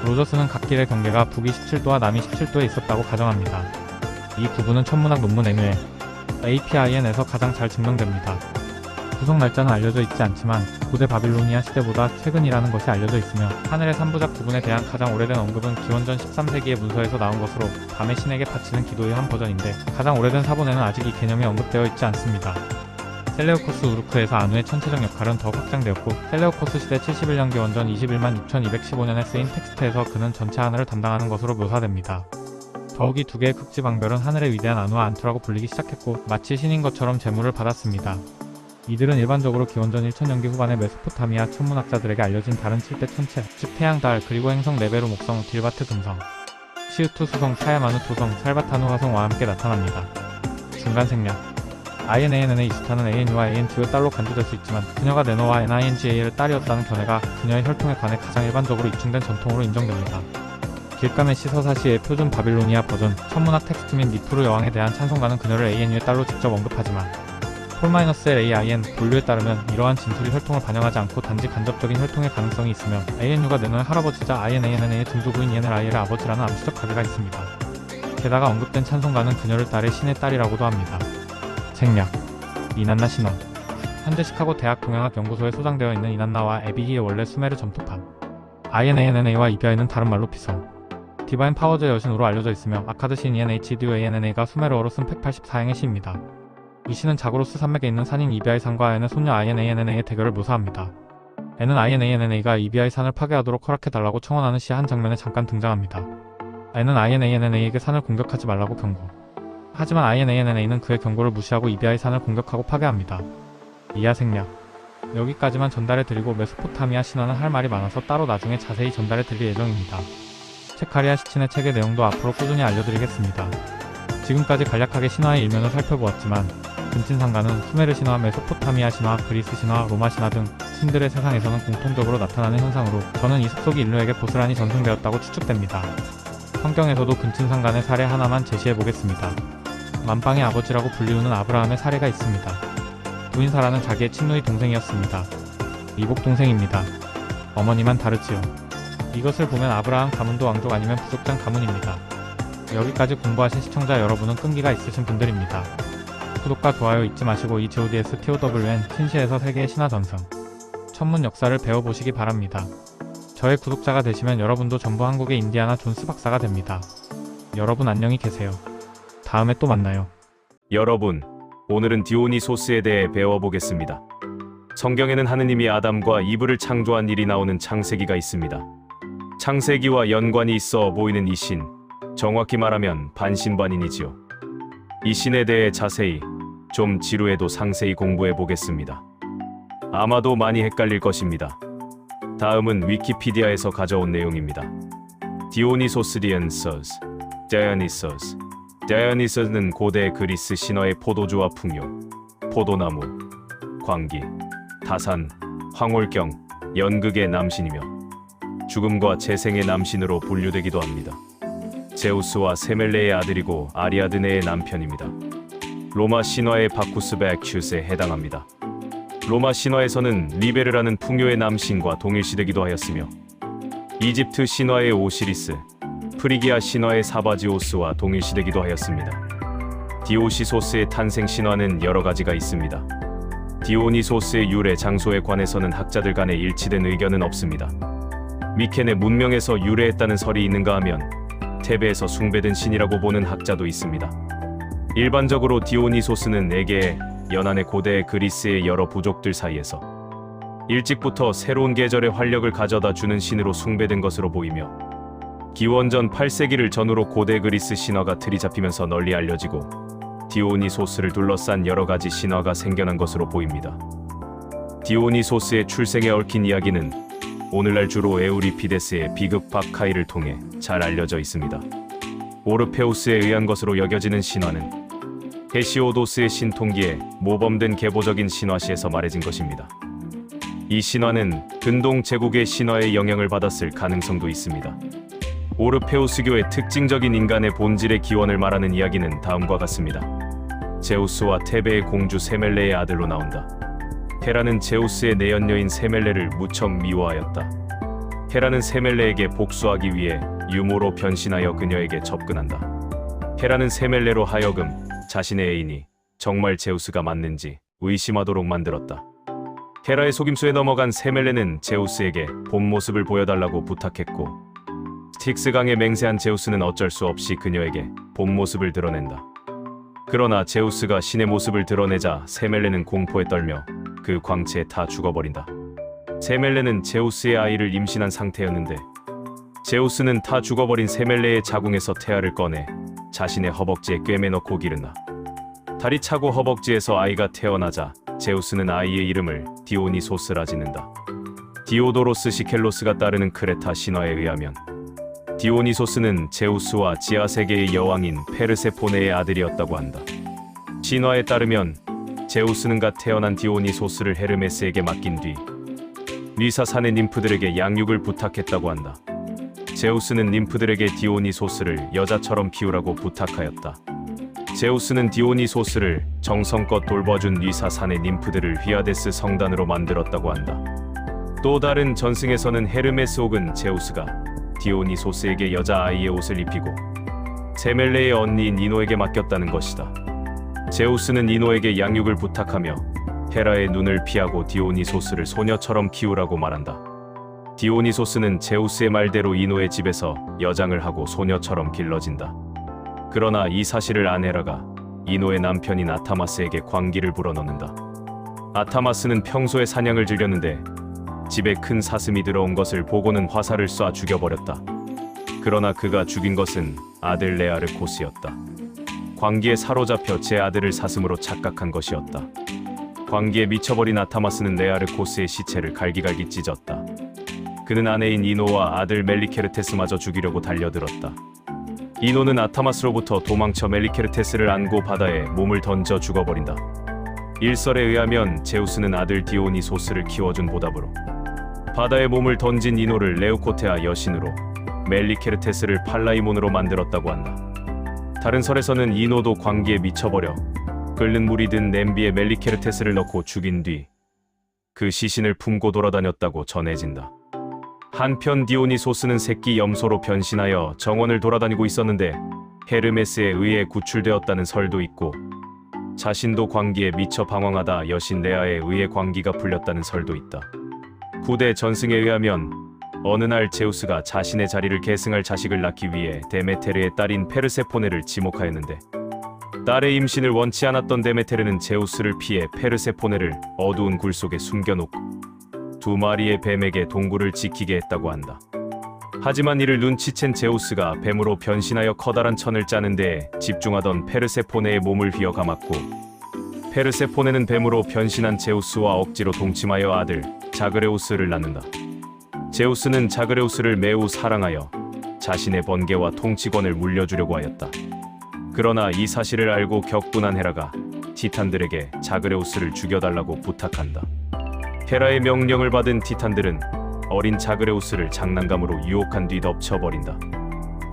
로저스는 각 길의 경계가 북위 17도와 남위 17도에 있었다고 가정합니다. 이 구분은 천문학 논문 MUL APIN에서 가장 잘 증명됩니다. 구성 날짜는 알려져 있지 않지만 고대 바빌로니아 시대보다 최근이라는 것이 알려져 있으며 하늘의 3부작 구분에 대한 가장 오래된 언급은 기원전 13세기의 문서에서 나온 것으로 밤의 신에게 바치는 기도의 한 버전인데 가장 오래된 사본에는 아직 이 개념이 언급되어 있지 않습니다. 셀레우코스 우르크에서 아누의 천체적 역할은 더욱 확장되었고 셀레우코스 시대 71년 기원전 21만 6215년에 쓰인 텍스트에서 그는 전체 하늘을 담당하는 것으로 묘사됩니다. 더욱이 두 개의 극지방별은 하늘의 위대한 아누와 안투라고 불리기 시작했고 마치 신인 것처럼 제물을 받았습니다. 이들은 일반적으로 기원전 1000년기 후반의 메소포타미아 천문학자들에게 알려진 다른 7대 천체, 즉 태양, 달, 그리고 행성 네베루 목성, 딜바트 금성, 시우투 수성, 타야마누 토성, 살바타누 화성과 함께 나타납니다. 중간 생략 INANN의 이스타는 ANU와 ANT의 딸로 간주될 수 있지만 그녀가 네노와 NINGA의 딸이었다는 견해가 그녀의 혈통에 관해 가장 일반적으로 입증된 전통으로 인정됩니다. 길가메시 서사시의 표준 바빌로니아 버전 천문학 텍스트 및 니프루 여왕에 대한 찬송가는 그녀를 ANU의 딸로 직접 언급하지만 폴-LAIN 본류에 따르면 이러한 진술이 혈통을 반영하지 않고 단지 간접적인 혈통의 가능성이 있으며 ANU가 네노의 할아버지자 INANN의 등조부인 ENLI의 아버지라는 암시적 가계가 있습니다. 게다가 언급된 찬송가는 그녀를 딸의 신의 딸이라고도 합니다. 생략 이난나 신화 현재 시카고 대학 동양학 연구소에 소장되어 있는 이난나와 에비히의 원래 수메르 점토판 INANNA와 이비아이는 다른 말로 피성 디바인 파워즈의 여신으로 알려져 있으며 아카드 신 ENHDUANNA가 수메르어로 쓴 184행의 시입니다. 이 시는 자그로스 산맥에 있는 산인 이비아이 산과 N의 손녀 INANNA의 대결을 묘사합니다. N은 INANNA가 이비아이 산을 파괴하도록 허락해달라고 청원하는 시의 한 장면에 잠깐 등장합니다. N은 INANNA에게 산을 공격하지 말라고 경고. 하지만 INANNA는 그의 경고를 무시하고 이비아이 산을 공격하고 파괴합니다. 이하 생략 여기까지만 전달해드리고 메소포타미아 신화는 할 말이 많아서 따로 나중에 자세히 전달해드릴 예정입니다. 체카리아 시친의 책의 내용도 앞으로 꾸준히 알려드리겠습니다. 지금까지 간략하게 신화의 일면을 살펴보았지만 근친상가는 수메르 신화, 메소포타미아 신화, 그리스 신화, 로마 신화 등 신들의 세상에서는 공통적으로 나타나는 현상으로 저는 이 숲속이 인류에게 고스란히 전승되었다고 추측됩니다. 성경에서도 근친상간의 사례 하나만 제시해보겠습니다. 만방의 아버지라고 불리우는 아브라함의 사례가 있습니다. 부인 사라는 자기의 친누이 동생이었습니다. 이복 동생입니다. 어머니만 다르지요. 이것을 보면 아브라함 가문도 왕족 아니면 부족장 가문입니다. 여기까지 공부하신 시청자 여러분은 끈기가 있으신 분들입니다. 구독과 좋아요 잊지 마시고 이 GODS TOWN 신시에서 세계의 신화 전승 천문 역사를 배워보시기 바랍니다. 저의 구독자가 되시면 여러분도 전부 한국의 인디아나 존스 박사가 됩니다. 여러분 안녕히 계세요. 다음에 또 만나요. 여러분, 오늘은 디오니소스에 대해 배워보겠습니다. 성경에는 하느님이 아담과 이브를 창조한 일이 나오는 창세기가 있습니다. 창세기와 연관이 있어 보이는 이 신, 정확히 말하면 반신반인이지요. 이 신에 대해 자세히, 좀 지루해도 상세히 공부해 보겠습니다. 아마도 많이 헷갈릴 것입니다. 다음은 위키피디아에서 가져온 내용입니다. 디오니소스 다이오니소스 다이오니소스는 고대 그리스 신화의 포도주와 풍요, 포도나무, 광기, 다산, 황홀경, 연극의 남신이며 죽음과 재생의 남신으로 분류되기도 합니다. 제우스와 세멜레의 아들이고 아리아드네의 남편입니다. 로마 신화의 바쿠스 베큐스에 해당합니다. 로마 신화에서는 리베르라는 풍요의 남신과 동일시되기도 하였으며 이집트 신화의 오시리스, 프리기아 신화의 사바지오스와 동일시되기도 하였습니다. 디오시소스의 탄생 신화는 여러 가지가 있습니다. 디오니소스의 유래 장소에 관해서는 학자들 간에 일치된 의견은 없습니다. 미케네 문명에서 유래했다는 설이 있는가 하면 테베에서 숭배된 신이라고 보는 학자도 있습니다. 일반적으로 디오니소스는 에게, 연안의 고대 그리스의 여러 부족들 사이에서 일찍부터 새로운 계절의 활력을 가져다 주는 신으로 숭배된 것으로 보이며 기원전 8세기를 전후로 고대 그리스 신화가 틀이 잡히면서 널리 알려지고 디오니소스를 둘러싼 여러 가지 신화가 생겨난 것으로 보입니다. 디오니소스의 출생에 얽힌 이야기는 오늘날 주로 에우리피데스의 비극 바카이를 통해 잘 알려져 있습니다. 오르페우스에 의한 것으로 여겨지는 신화는 헤시오도스의 신통기에 모범된 계보적인 신화시에서 말해진 것입니다. 이 신화는 근동 제국의 신화의 영향을 받았을 가능성도 있습니다. 오르페우스교의 특징적인 인간의 본질의 기원을 말하는 이야기는 다음과 같습니다. 제우스와 테베의 공주 세멜레의 아들로 나온다. 헤라는 제우스의 내연녀인 세멜레를 무척 미워하였다. 헤라는 세멜레에게 복수하기 위해 유모로 변신하여 그녀에게 접근한다. 헤라는 세멜레로 하여금 자신의 애인이 정말 제우스가 맞는지 의심하도록 만들었다. 헤라의 속임수에 넘어간 세멜레는 제우스에게 본 모습을 보여달라고 부탁했고 스틱스강에 맹세한 제우스는 어쩔 수 없이 그녀에게 본 모습을 드러낸다. 그러나 제우스가 신의 모습을 드러내자 세멜레는 공포에 떨며 그 광채에 타 죽어버린다. 세멜레는 제우스의 아이를 임신한 상태였는데 제우스는 타 죽어버린 세멜레의 자궁에서 태아를 꺼내 자신의 허벅지에 꿰매넣고 기르나 다리 차고 허벅지에서 아이가 태어나자 제우스는 아이의 이름을 디오니소스라 짓는다. 디오도로스 시켈로스가 따르는 크레타 신화에 의하면 디오니소스는 제우스와 지하 세계의 여왕인 페르세포네의 아들이었다고 한다. 신화에 따르면 제우스는 갓 태어난 디오니소스를 헤르메스에게 맡긴 뒤 리사산의 님프들에게 양육을 부탁했다고 한다. 제우스는 님프들에게 디오니소스를 여자처럼 키우라고 부탁하였다. 제우스는 디오니소스를 정성껏 돌봐준 리사산의 님프들을 휘아데스 성단으로 만들었다고 한다. 또 다른 전승에서는 헤르메스 혹은 제우스가 디오니소스에게 여자아이의 옷을 입히고 세멜레의 언니인 이노에게 맡겼다는 것이다. 제우스는 이노에게 양육을 부탁하며 헤라의 눈을 피하고 디오니소스를 소녀처럼 키우라고 말한다. 디오니소스는 제우스의 말대로 이노의 집에서 여장을 하고 소녀처럼 길러진다. 그러나 이 사실을 안 헤라가 이노의 남편인 아타마스에게 광기를 불어넣는다. 아타마스는 평소에 사냥을 즐겼는데 집에 큰 사슴이 들어온 것을 보고는 화살을 쏴 죽여버렸다. 그러나 그가 죽인 것은 아들 레아르코스였다. 광기에 사로잡혀 제 아들을 사슴으로 착각한 것이었다. 광기에 미쳐버린 아타마스는 레아르코스의 시체를 갈기갈기 찢었다. 그는 아내인 이노와 아들 멜리케르테스마저 죽이려고 달려들었다. 이노는 아타마스로부터 도망쳐 멜리케르테스를 안고 바다에 몸을 던져 죽어버린다. 일설에 의하면 제우스는 아들 디오니소스를 키워준 보답으로 바다에 몸을 던진 이노를 레우코테아 여신으로 멜리케르테스를 팔라이몬으로 만들었다고 한다. 다른 설에서는 이노도 광기에 미쳐버려 끓는 물이 든 냄비에 멜리케르테스를 넣고 죽인 뒤 그 시신을 품고 돌아다녔다고 전해진다. 한편 디오니소스는 새끼 염소로 변신하여 정원을 돌아다니고 있었는데 헤르메스에 의해 구출되었다는 설도 있고 자신도 광기에 미쳐 방황하다 여신 레아에 의해 광기가 풀렸다는 설도 있다. 후대 전승에 의하면 어느 날 제우스가 자신의 자리를 계승할 자식을 낳기 위해 데메테르의 딸인 페르세포네를 지목하였는데 딸의 임신을 원치 않았던 데메테르는 제우스를 피해 페르세포네를 어두운 굴 속에 숨겨놓고 2마리의 뱀에게 동굴을 지키게 했다고 한다. 하지만 이를 눈치챈 제우스가 뱀으로 변신하여 커다란 천을 짜는 데에 집중하던 페르세포네의 몸을 휘어 감았고 페르세포네는 뱀으로 변신한 제우스와 억지로 동침하여 아들 자그레우스를 낳는다. 제우스는 자그레우스를 매우 사랑하여 자신의 번개와 통치권을 물려주려고 하였다. 그러나 이 사실을 알고 격분한 헤라가 티탄들에게 자그레우스를 죽여달라고 부탁한다. 헤라의 명령을 받은 티탄들은 어린 자그레우스를 장난감으로 유혹한 뒤 덮쳐버린다.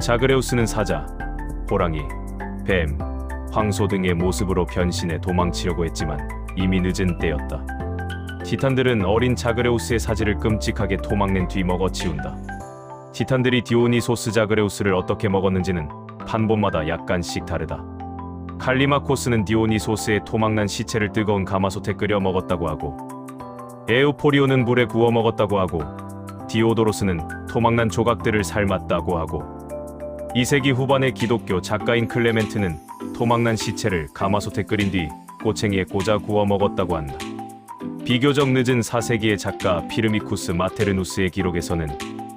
자그레우스는 사자, 호랑이, 뱀, 황소 등의 모습으로 변신해 도망치려고 했지만 이미 늦은 때였다. 티탄들은 어린 자그레우스의 사지를 끔찍하게 토막낸 뒤 먹어치운다. 티탄들이 디오니소스 자그레우스를 어떻게 먹었는지는 판본마다 약간씩 다르다. 칼리마코스는 디오니소스의 토막난 시체를 뜨거운 가마솥에 끓여 먹었다고 하고 에우포리오는 물에 구워 먹었다고 하고 디오도로스는 토막난 조각들을 삶았다고 하고 2세기 후반의 기독교 작가인 클레멘트는 토막난 시체를 가마솥에 끓인 뒤 꼬챙이에 꽂아 구워 먹었다고 한다. 비교적 늦은 4세기의 작가 피르미쿠스 마테르누스의 기록에서는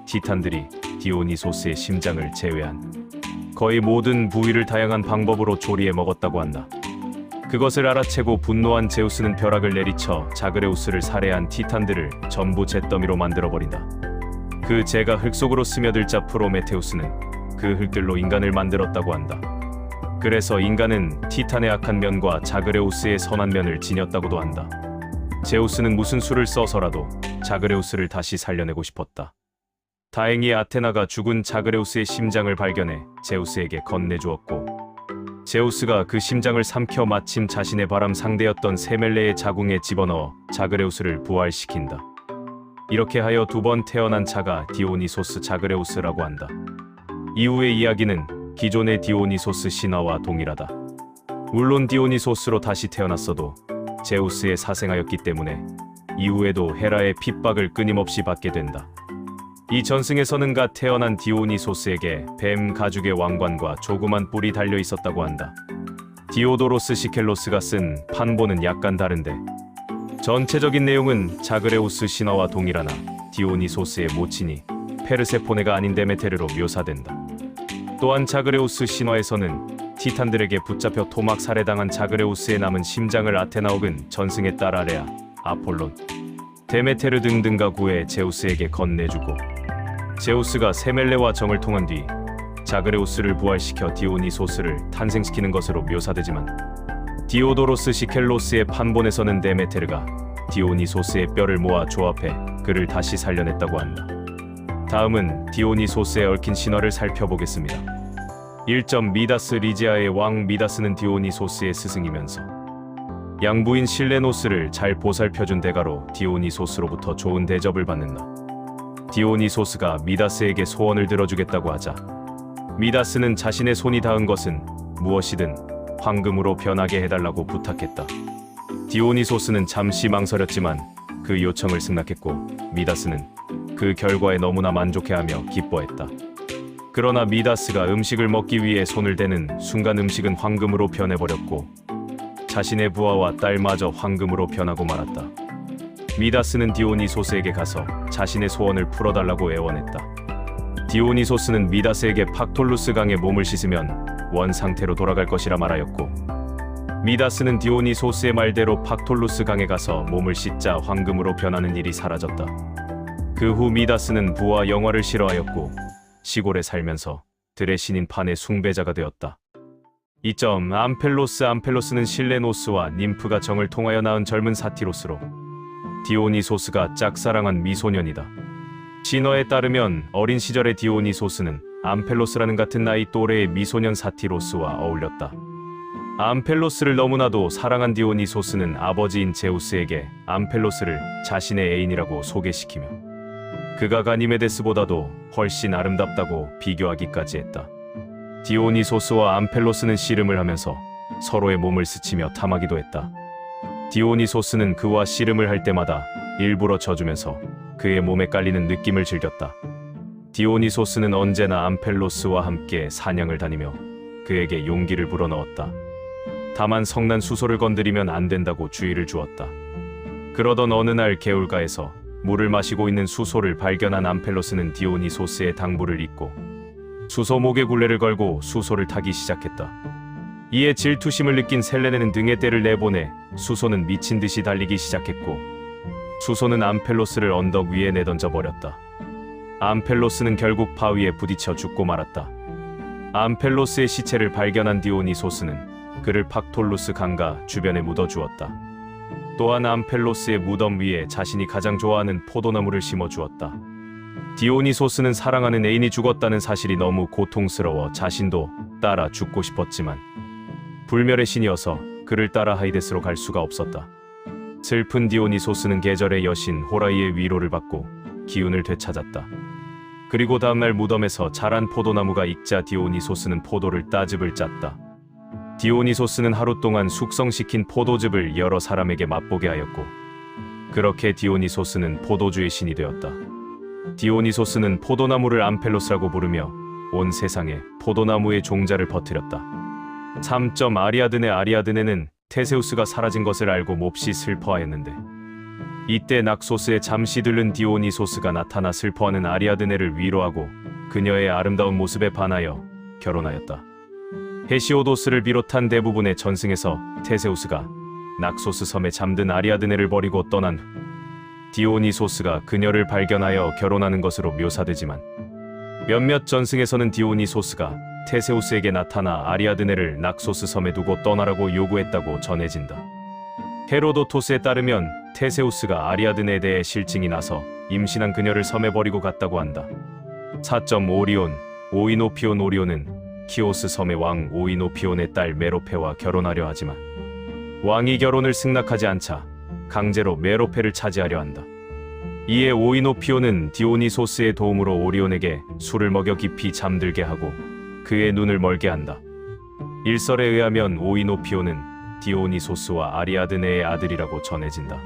티탄들이 디오니소스의 심장을 제외한 거의 모든 부위를 다양한 방법으로 조리해 먹었다고 한다. 그것을 알아채고 분노한 제우스는 벼락을 내리쳐 자그레우스를 살해한 티탄들을 전부 잿더미로 만들어버린다. 그 재가 흙 속으로 스며들자 프로메테우스는 그 흙들로 인간을 만들었다고 한다. 그래서 인간은 티탄의 악한 면과 자그레우스의 선한 면을 지녔다고도 한다. 제우스는 무슨 수를 써서라도 자그레우스를 다시 살려내고 싶었다. 다행히 아테나가 죽은 자그레우스의 심장을 발견해 제우스에게 건네주었고 제우스가 그 심장을 삼켜 마침 자신의 바람 상대였던 세멜레의 자궁에 집어넣어 자그레우스를 부활시킨다. 이렇게 하여 2번 태어난 자가 디오니소스 자그레우스라고 한다. 이후의 이야기는 기존의 디오니소스 신화와 동일하다. 물론 디오니소스로 다시 태어났어도 제우스의 사생아였기 때문에 이후에도 헤라의 핍박을 끊임없이 받게 된다. 이 전승에서는 갓 태어난 디오니소스에게 뱀 가죽의 왕관과 조그만 뿔이 달려 있었다고 한다. 디오도로스 시켈로스가 쓴 판본은 약간 다른데 전체적인 내용은 자그레우스 신화와 동일하나 디오니소스의 모친이 페르세포네가 아닌 데메테르로 묘사된다. 또한 자그레우스 신화에서는 티탄들에게 붙잡혀 토막 살해당한 자그레우스의 남은 심장을 아테나 혹은 전승의 딸 아레아, 아폴론, 데메테르 등등과 구해 제우스에게 건네주고 제우스가 세멜레와 정을 통한 뒤 자그레우스를 부활시켜 디오니소스를 탄생시키는 것으로 묘사되지만 디오도로스 시켈로스의 판본에서는 데메테르가 디오니소스의 뼈를 모아 조합해 그를 다시 살려냈다고 한다. 다음은 디오니소스에 얽힌 신화를 살펴보겠습니다. 1점 미다스 리지아의 왕 미다스는 디오니소스의 스승이면서 양부인 실레노스를 잘 보살펴준 대가로 디오니소스로부터 좋은 대접을 받는다. 디오니소스가 미다스에게 소원을 들어주겠다고 하자 미다스는 자신의 손이 닿은 것은 무엇이든 황금으로 변하게 해달라고 부탁했다. 디오니소스는 잠시 망설였지만 그 요청을 승낙했고 미다스는 그 결과에 너무나 만족해하며 기뻐했다. 그러나 미다스가 음식을 먹기 위해 손을 대는 순간 음식은 황금으로 변해버렸고 자신의 부하와 딸마저 황금으로 변하고 말았다. 미다스는 디오니소스에게 가서 자신의 소원을 풀어달라고 애원했다. 디오니소스는 미다스에게 팍톨루스 강에 몸을 씻으면 원 상태로 돌아갈 것이라 말하였고 미다스는 디오니소스의 말대로 팍톨루스 강에 가서 몸을 씻자 황금으로 변하는 일이 사라졌다. 그 후 미다스는 부와 영화를 싫어하였고 시골에 살면서 들의 신인 판의 숭배자가 되었다. 2점 암펠로스는 실레노스와 님프가 정을 통하여 낳은 젊은 사티로스로 디오니소스가 짝사랑한 미소년이다. 신화에 따르면 어린 시절의 디오니소스는 암펠로스라는 같은 나이 또래의 미소년 사티로스와 어울렸다. 암펠로스를 너무나도 사랑한 디오니소스는 아버지인 제우스에게 암펠로스를 자신의 애인이라고 소개시키며 그가 가니메데스보다도 훨씬 아름답다고 비교하기까지 했다. 디오니소스와 암펠로스는 씨름을 하면서 서로의 몸을 스치며 탐하기도 했다. 디오니소스는 그와 씨름을 할 때마다 일부러 져주면서 그의 몸에 깔리는 느낌을 즐겼다. 디오니소스는 언제나 암펠로스와 함께 사냥을 다니며 그에게 용기를 불어넣었다. 다만 성난 수소를 건드리면 안 된다고 주의를 주었다. 그러던 어느 날 개울가에서 물을 마시고 있는 수소를 발견한 암펠로스는 디오니소스의 당부를 잊고 수소 목에 굴레를 걸고 수소를 타기 시작했다. 이에 질투심을 느낀 셀레네는 등에 떼를 내보내 수소는 미친 듯이 달리기 시작했고 수소는 암펠로스를 언덕 위에 내던져 버렸다. 암펠로스는 결국 바위에 부딪혀 죽고 말았다. 암펠로스의 시체를 발견한 디오니소스는 그를 팍톨루스 강가 주변에 묻어주었다. 또한 암펠로스의 무덤 위에 자신이 가장 좋아하는 포도나무를 심어주었다. 디오니소스는 사랑하는 애인이 죽었다는 사실이 너무 고통스러워 자신도 따라 죽고 싶었지만 불멸의 신이어서 그를 따라 하이데스로 갈 수가 없었다. 슬픈 디오니소스는 계절의 여신 호라이의 위로를 받고 기운을 되찾았다. 그리고 다음날 무덤에서 자란 포도나무가 익자 디오니소스는 포도를 따집을 짰다. 디오니소스는 하루 동안 숙성시킨 포도즙을 여러 사람에게 맛보게 하였고 그렇게 디오니소스는 포도주의 신이 되었다. 디오니소스는 포도나무를 암펠로스라고 부르며 온 세상에 포도나무의 종자를 퍼뜨렸다. 3점 아리아드네는 테세우스가 사라진 것을 알고 몹시 슬퍼하였는데 이때 낙소스에 잠시 들른 디오니소스가 나타나 슬퍼하는 아리아드네를 위로하고 그녀의 아름다운 모습에 반하여 결혼하였다. 헤시오도스를 비롯한 대부분의 전승에서 테세우스가 낙소스 섬에 잠든 아리아드네를 버리고 떠난 후 디오니소스가 그녀를 발견하여 결혼하는 것으로 묘사되지만 몇몇 전승에서는 디오니소스가 테세우스에게 나타나 아리아드네를 낙소스 섬에 두고 떠나라고 요구했다고 전해진다. 헤로도토스에 따르면 테세우스가 아리아드네에 대해 실증이 나서 임신한 그녀를 섬에 버리고 갔다고 한다. 4점 오리온은 키오스 섬의 왕 오이노피온의 딸 메로페와 결혼하려 하지만 왕이 결혼을 승낙하지 않자 강제로 메로페를 차지하려 한다. 이에 오이노피온은 디오니소스의 도움으로 오리온에게 술을 먹여 깊이 잠들게 하고 그의 눈을 멀게 한다. 일설에 의하면 오이노피온은 디오니소스와 아리아드네의 아들이라고 전해진다.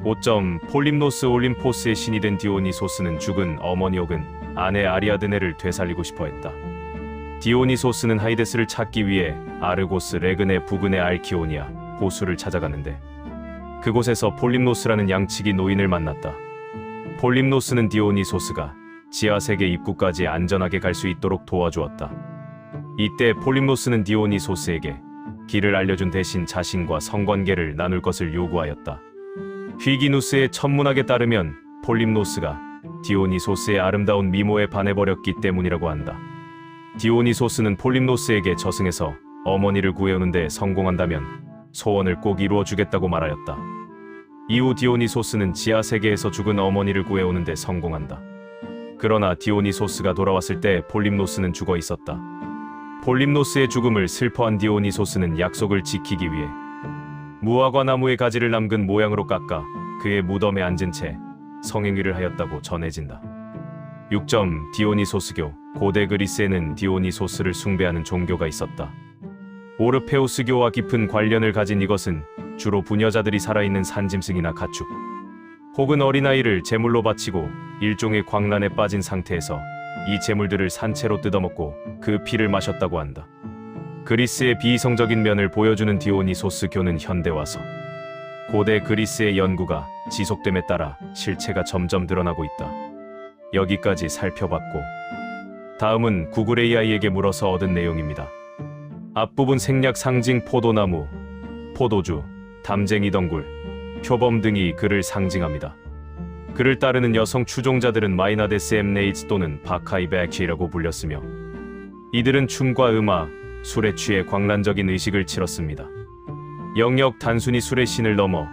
5점 폴림노스 올림포스의 신이 된 디오니소스는 죽은 어머니 혹은 아내 아리아드네를 되살리고 싶어 했다. 디오니소스는 하이데스를 찾기 위해 아르고스 레근의 부근의 알키오니아 호수를 찾아가는데 그곳에서 폴림노스라는 양치기 노인을 만났다. 폴림노스는 디오니소스가 지하세계 입구까지 안전하게 갈 수 있도록 도와주었다. 이때 폴림노스는 디오니소스에게 길을 알려준 대신 자신과 성관계를 나눌 것을 요구하였다. 휘기누스의 천문학에 따르면 폴림노스가 디오니소스의 아름다운 미모에 반해버렸기 때문이라고 한다. 디오니소스는 폴림노스에게 저승에서 어머니를 구해오는 데 성공한다면 소원을 꼭 이루어주겠다고 말하였다. 이후 디오니소스는 지하세계에서 죽은 어머니를 구해오는 데 성공한다. 그러나 디오니소스가 돌아왔을 때 폴림노스는 죽어 있었다. 폴림노스의 죽음을 슬퍼한 디오니소스는 약속을 지키기 위해 무화과 나무의 가지를 남근 모양으로 깎아 그의 무덤에 앉은 채 성행위를 하였다고 전해진다. 6점 디오니소스교. 고대 그리스에는 디오니소스를 숭배하는 종교가 있었다. 오르페우스교와 깊은 관련을 가진 이것은 주로 부녀자들이 살아있는 산짐승이나 가축 혹은 어린아이를 제물로 바치고 일종의 광란에 빠진 상태에서 이 제물들을 산채로 뜯어먹고 그 피를 마셨다고 한다. 그리스의 비이성적인 면을 보여주는 디오니소스교는 현대 와서 고대 그리스의 연구가 지속됨에 따라 실체가 점점 드러나고 있다. 여기까지 살펴봤고 다음은 구글 AI에게 물어서 얻은 내용입니다. 앞부분 생략 상징 포도나무, 포도주, 담쟁이 덩굴, 표범 등이 그를 상징합니다. 그를 따르는 여성 추종자들은 마이나데스 엠네이츠 또는 바카이베키라고 불렸으며 이들은 춤과 음악, 술에 취해 광란적인 의식을 치렀습니다. 영역 단순히 술의 신을 넘어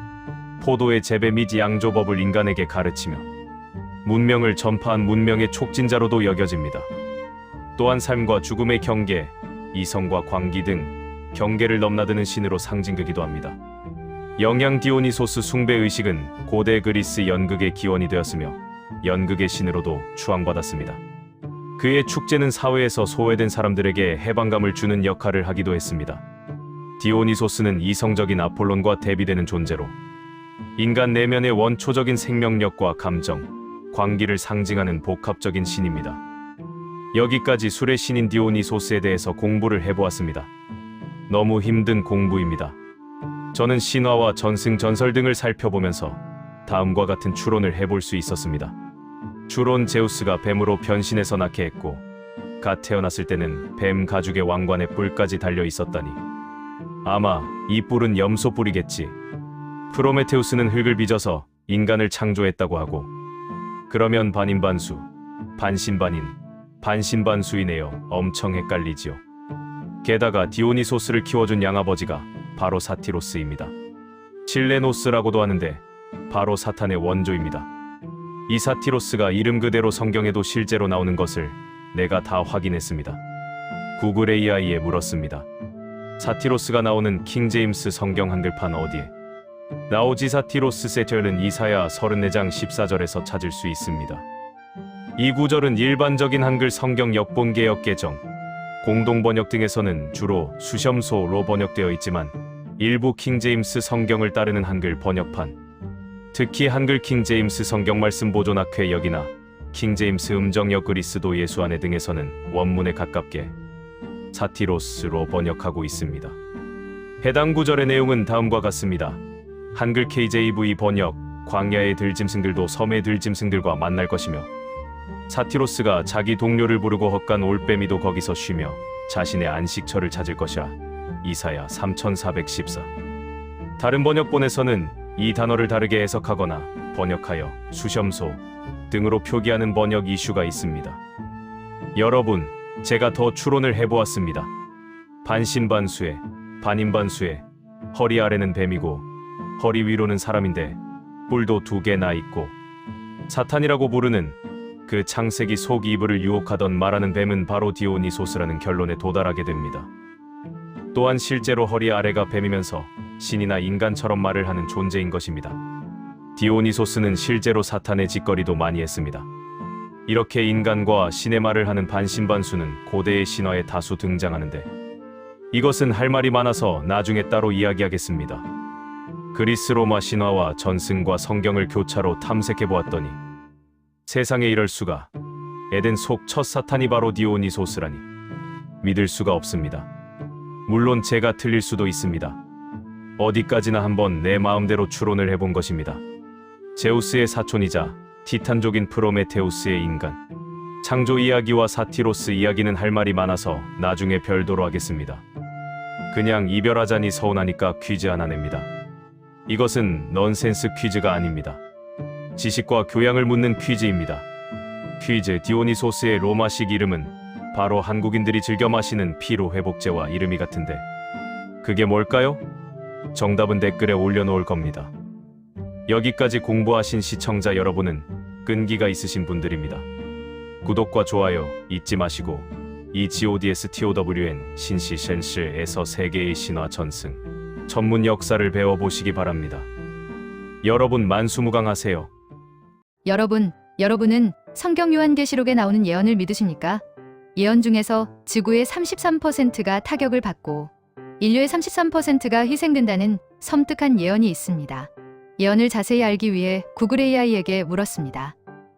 포도의 재배 및 양조법을 인간에게 가르치며 문명을 전파한 문명의 촉진자로도 여겨집니다. 또한 삶과 죽음의 경계, 이성과 광기 등 경계를 넘나드는 신으로 상징되기도 합니다. 영양 디오니소스 숭배 의식은 고대 그리스 연극의 기원이 되었으며 연극의 신으로도 추앙받았습니다. 그의 축제는 사회에서 소외된 사람들에게 해방감을 주는 역할을 하기도 했습니다. 디오니소스는 이성적인 아폴론과 대비되는 존재로 인간 내면의 원초적인 생명력과 감정, 광기를 상징하는 복합적인 신입니다. 여기까지 술의 신인 디오니소스에 대해서 공부를 해보았습니다. 너무 힘든 공부입니다. 저는 신화와 전승 전설 등을 살펴보면서 다음과 같은 추론을 해볼 수 있었습니다. 추론 제우스가 뱀으로 변신해서 낳게 했고 갓 태어났을 때는 뱀 가죽의 왕관에 뿔까지 달려 있었다니 아마 이 뿔은 염소 뿔이겠지. 프로메테우스는 흙을 빚어서 인간을 창조했다고 하고 그러면 반인반수, 반신반인, 반신반수이네요. 엄청 헷갈리지요. 게다가 디오니소스를 키워준 양아버지가 바로 사티로스입니다. 칠레노스라고도 하는데 바로 사탄의 원조입니다. 이 사티로스가 이름 그대로 성경에도 실제로 나오는 것을 내가 다 확인했습니다. 구글 AI에 물었습니다. 사티로스가 나오는 킹제임스 성경 한글판 어디에? 나오지? 사티로스 세절은 이사야 34장 14절에서 찾을 수 있습니다. 이 구절은 일반적인 한글 성경 역본개역 개정, 공동번역 등에서는 주로 수겸소로 번역되어 있지만 일부 킹제임스 성경을 따르는 한글 번역판, 특히 한글 킹제임스 성경 말씀 보존학회 역이나 킹제임스 음정역 그리스도 예수 안에 등에서는 원문에 가깝게 사티로스로 번역하고 있습니다. 해당 구절의 내용은 다음과 같습니다. 한글 KJV 번역, 광야의 들짐승들도 섬의 들짐승들과 만날 것이며 사티로스가 자기 동료를 부르고 헛간 올빼미도 거기서 쉬며 자신의 안식처를 찾을 것이라. 이사야 3414. 다른 번역본에서는 이 단어를 다르게 해석하거나 번역하여 수겸소 등으로 표기하는 번역 이슈가 있습니다. 여러분, 제가 더 추론을 해보았습니다. 반신반수에, 반인반수에, 허리 아래는 뱀이고 허리 위로는 사람인데 뿔도 2개나 있고 사탄이라고 부르는 그 창세기 속 이브를 유혹하던 말하는 뱀은 바로 디오니소스라는 결론에 도달하게 됩니다. 또한 실제로 허리 아래가 뱀이면서 신이나 인간처럼 말을 하는 존재인 것입니다. 디오니소스는 실제로 사탄의 짓거리도 많이 했습니다. 이렇게 인간과 신의 말을 하는 반신반수는 고대의 신화에 다수 등장하는데 이것은 할 말이 많아서 나중에 따로 이야기하겠습니다. 그리스 로마 신화와 전승과 성경을 교차로 탐색해보았더니 세상에 이럴 수가. 에덴 속 첫 사탄이 바로 디오니소스라니. 믿을 수가 없습니다. 물론 제가 틀릴 수도 있습니다. 어디까지나 한번 내 마음대로 추론을 해본 것입니다. 제우스의 사촌이자 티탄족인 프로메테우스의 인간, 창조 이야기와 사티로스 이야기는 할 말이 많아서 나중에 별도로 하겠습니다. 그냥 이별하자니 서운하니까 퀴즈 하나 냅니다. 이것은 넌센스 퀴즈가 아닙니다. 지식과 교양을 묻는 퀴즈입니다. 퀴즈 디오니소스의 로마식 이름은 바로 한국인들이 즐겨 마시는 피로회복제와 이름이 같은데 그게 뭘까요? 정답은 댓글에 올려놓을 겁니다. 여기까지 공부하신 시청자 여러분은 끈기가 있으신 분들입니다. 구독과 좋아요 잊지 마시고 이 GODSTOWN 신시센스에서 세계의 신화 전승 전문 역사를 배워보시기 바랍니다. 여러분 만수무강하세요. 여러분은 성경 요한계시록에 나오는 예언을 믿으십니까? 예언 중에서 지구의 33%가 타격을 받고 인류의 33%가 희생된다는 섬뜩한 예언이 있습니다. 예언을 자세히 알기 위해 구글 AI에게 물었습니다.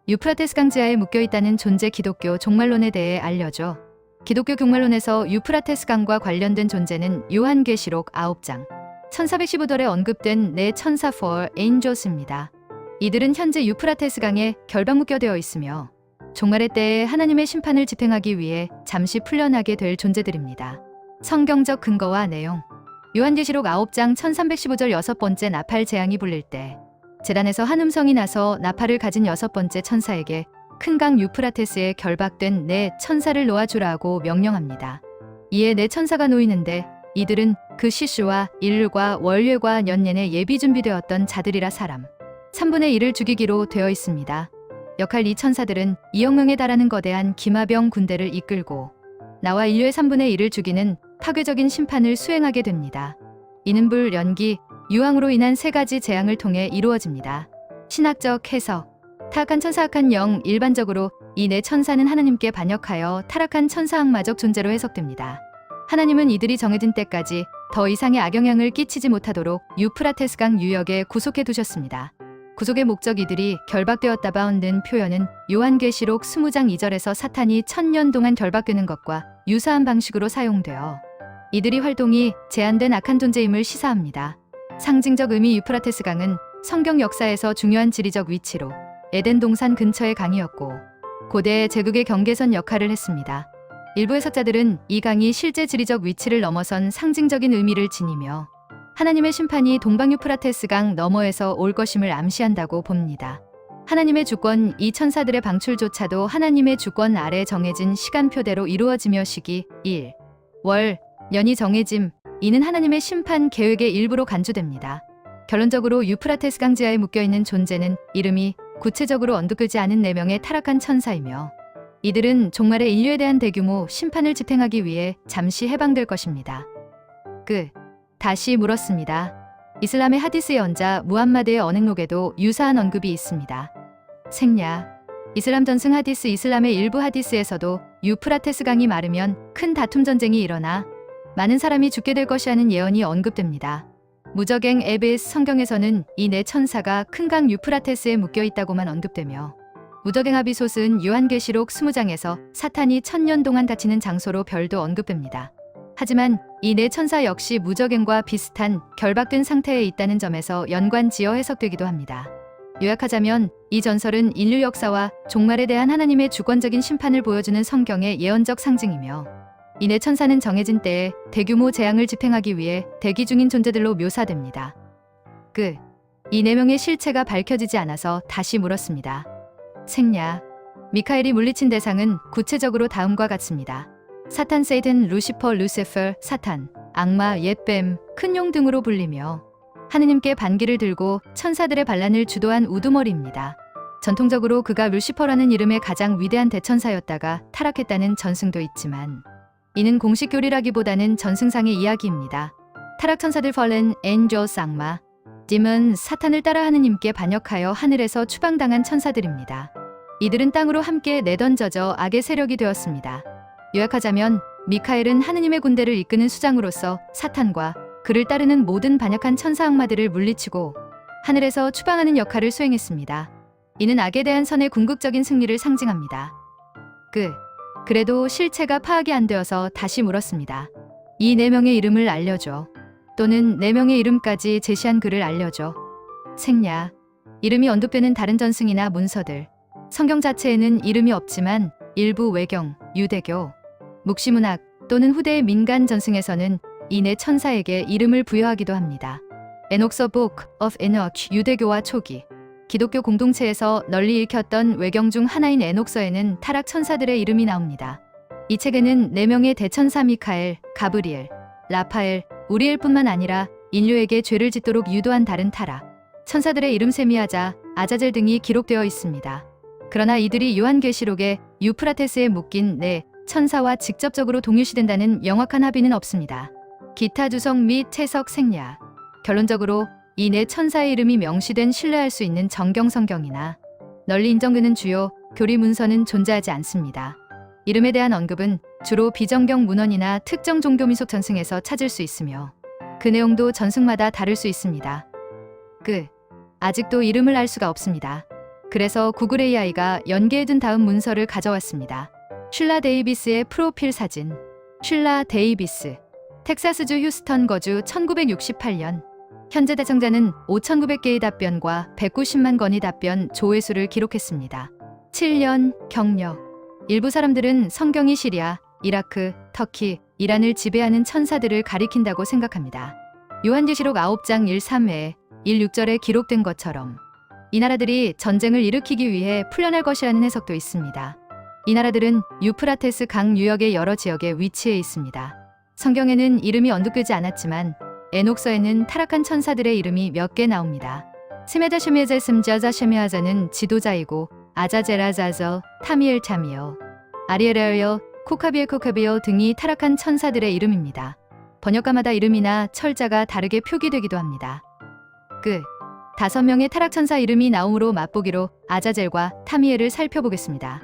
유프라테스 강지하에 묶여있다는 존재 기독교 종말론에 대해 알려줘. 기독교 종말론에서 유프라테스 강과 관련된 존재는 요한계시록 9장 1415절에 언급된 네 천사 for angels입니다. 이들은 현재 유프라테스 강에 결박 묶여되어 있으며 종말의 때에 하나님의 심판을 집행하기 위해 잠시 풀려나게 될 존재들입니다. 성경적 근거와 내용. 요한계시록 9장 1315절 6번째 나팔 재앙이 불릴 때 제단에서 한 음성이 나서 나팔을 가진 6번째 천사에게 큰 강 유프라테스에 결박된 네 천사를 놓아주라고 명령합니다. 이에 네 천사가 놓이는데 이들은 그 시수와 인류과 월류과 년년에 예비 준비되었던 자들이라 사람 3분의 1을 죽이기로 되어 있습니다. 역할 이 천사들은 2억 명에 달하는 거대한 기마병 군대를 이끌고 나와 인류의 3분의 1을 죽이는 파괴적인 심판을 수행하게 됩니다. 이는 불, 연기, 유황으로 인한 세 가지 재앙을 통해 이루어집니다. 신학적 해석. 타락한 천사 악한 영. 일반적으로 이 네 천사는 하나님께 반역하여 타락한 천사 악마적 존재로 해석됩니다. 하나님은 이들이 정해진 때까지 더 이상의 악영향을 끼치지 못하도록 유프라테스 강 유역에 구속해 두셨습니다. 구속의 목적 이들이 결박되었다 바운드는 표현은 요한계시록 20장 2절에서 사탄이 1000년 동안 결박되는 것과 유사한 방식으로 사용되어 이들이 활동이 제한된 악한 존재임을 시사합니다. 상징적 의미. 유프라테스 강은 성경 역사에서 중요한 지리적 위치로 에덴 동산 근처의 강이었고 고대 제국의 경계선 역할을 했습니다. 일부 해석자들은 이 강이 실제 지리적 위치를 넘어선 상징적인 의미를 지니며 하나님의 심판이 동방 유프라테스 강 너머에서 올 것임을 암시한다고 봅니다. 하나님의 주권. 이 천사들의 방출조차도 하나님의 주권 아래 정해진 시간표대로 이루어지며 시기, 일, 월, 년이 정해짐. 이는 하나님의 심판 계획의 일부로 간주됩니다. 결론적으로 유프라테스 강지하에 묶여있는 존재는 이름이 구체적으로 언급되지 않은 4명의 타락한 천사이며 이들은 종말의 인류에 대한 대규모 심판을 집행하기 위해 잠시 해방될 것입니다. 다시 물었습니다. 이슬람의 하디스의 언자 무함마드의 언행록에도 유사한 언급이 있습니다. 생략. 이슬람 전승 하디스. 이슬람의 일부 하디스에서도 유프라테스 강이 마르면 큰 다툼 전쟁이 일어나 많은 사람이 죽게 될 것이라는 예언이 언급됩니다. 무적행 에베스. 성경에서는 이 네 천사가 큰 강 유프라테스에 묶여 있다고만 언급되며 무적행 아비솥은 요한계시록 20장에서 사탄이 1000년 동안 갇히는 장소로 별도 언급됩니다. 하지만 이 네 천사 역시 무적행과 비슷한 결박된 상태에 있다는 점에서 연관지어 해석되기도 합니다. 요약하자면 이 전설은 인류 역사와 종말에 대한 하나님의 주권적인 심판을 보여주는 성경의 예언적 상징이며 이 네 천사는 정해진 때에 대규모 재앙을 집행하기 위해 대기 중인 존재들로 묘사됩니다. 이 4명의 실체가 밝혀지지 않아서 다시 물었습니다. 생략. 미카엘이 물리친 대상은 구체적으로 다음과 같습니다. 사탄, 세이든, 루시퍼, 루세퍼, 사탄, 악마, 옛뱀, 큰 용 등으로 불리며 하느님께 반기를 들고 천사들의 반란을 주도한 우두머리입니다. 전통적으로 그가 루시퍼라는 이름의 가장 위대한 대천사였다가 타락했다는 전승도 있지만 이는 공식 교리라기보다는 전승상의 이야기입니다. 타락 천사들 fallen angels 악마, demon 사탄을 따라 하느님께 반역하여 하늘에서 추방당한 천사들입니다. 이들은 땅으로 함께 내던져져 악의 세력이 되었습니다. 요약하자면 미카엘은 하느님의 군대를 이끄는 수장으로서 사탄과 그를 따르는 모든 반역한 천사 악마들을 물리치고 하늘에서 추방하는 역할을 수행했습니다. 이는 악에 대한 선의 궁극적인 승리를 상징합니다. 그래도 실체가 파악이 안 되어서 다시 물었습니다. 이 4명의 이름을 알려줘. 또는 4명의 이름까지 제시한 글을 알려줘. 생야. 이름이 언급되는 다른 전승이나 문서들. 성경 자체에는 이름이 없지만 일부 외경, 유대교, 묵시문학 또는 후대의 민간 전승에서는 이 4천사에게 이름을 부여하기도 합니다. 에녹서 Book of Enoch 유대교와 초기 기독교 공동체에서 널리 읽혔던 외경 중 하나인 에녹서에는 타락 천사들의 이름이 나옵니다. 이 책에는 4명의 대천사 미카엘, 가브리엘, 라파엘, 우리엘뿐만 아니라 인류에게 죄를 짓도록 유도한 다른 타락 천사들의 이름 세미야자, 아자젤 등이 기록되어 있습니다. 그러나 이들이 요한계시록에 유프라테스에 묶인 4 천사와 직접적으로 동일시된다는 명확한 합의는 없습니다. 기타 주석 및 채석 생략. 결론적으로 이 4 천사의 이름이 명시된 신뢰할 수 있는 정경 성경이나 널리 인정되는 주요 교리 문서는 존재하지 않습니다. 이름에 대한 언급은 주로 비정경 문헌이나 특정 종교 민속 전승에서 찾을 수 있으며 그 내용도 전승마다 다를 수 있습니다. 아직도 이름을 알 수가 없습니다. 그래서 구글 AI가 연계해둔 다음 문서를 가져왔습니다. 쉴라 데이비스의 프로필 사진. 쉴라 데이비스. 텍사스주 휴스턴 거주 1968년. 현재 대청자는 5,900개의 답변과 190만 건의 답변 조회수를 기록했습니다. 7년 경력. 일부 사람들은 성경이 시리아, 이라크, 터키, 이란을 지배하는 천사들을 가리킨다고 생각합니다. 요한계시록 9장 1-3회 1-6절에 기록된 것처럼 이 나라들이 전쟁을 일으키기 위해 풀려날 것이라는 해석도 있습니다. 이 나라들은 유프라테스 강 유역의 여러 지역에 위치해 있습니다. 성경에는 이름이 언급되지 않았지만 에녹서에는 타락한 천사들의 이름이 몇 개 나옵니다. 스메다 쉐메제 스므자자 쉐메하자는 지도자이고 아자제라자저, 타미엘 타미어, 아리에레어, 코카비엘 등이 타락한 천사들의 이름입니다. 번역가마다 이름이나 철자가 다르게 표기되기도 합니다. 5명의 타락 천사 이름이 나옴으로 맛보기로 아자젤과 타미엘을 살펴보겠습니다.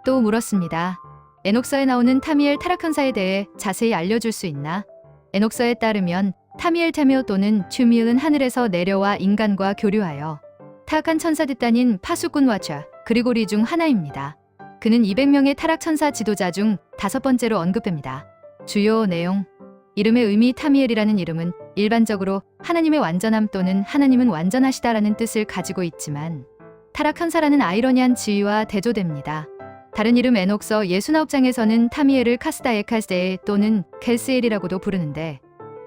또 물었습니다. 에녹서에 나오는 타미엘 타락 천사에 대해 자세히 알려줄 수 있나? 에녹서에 따르면 타미엘 타미오 또는 튜미은 하늘에서 내려와 인간과 교류하여 타락한 천사 뒷단인 파수꾼 와차 그리고리 중 하나입니다. 그는 200명의 타락 천사 지도자 중 5번째로 언급됩니다. 주요 내용. 이름의 의미 타미엘이라는 이름은 일반적으로 하나님의 완전함 또는 하나님은 완전하시다라는 뜻을 가지고 있지만 타락 천사라는 아이러니한 지위와 대조됩니다. 다른 이름 에녹서 69장에서는 타미엘을 카스다에카스데 또는 켈스엘이라고도 부르는데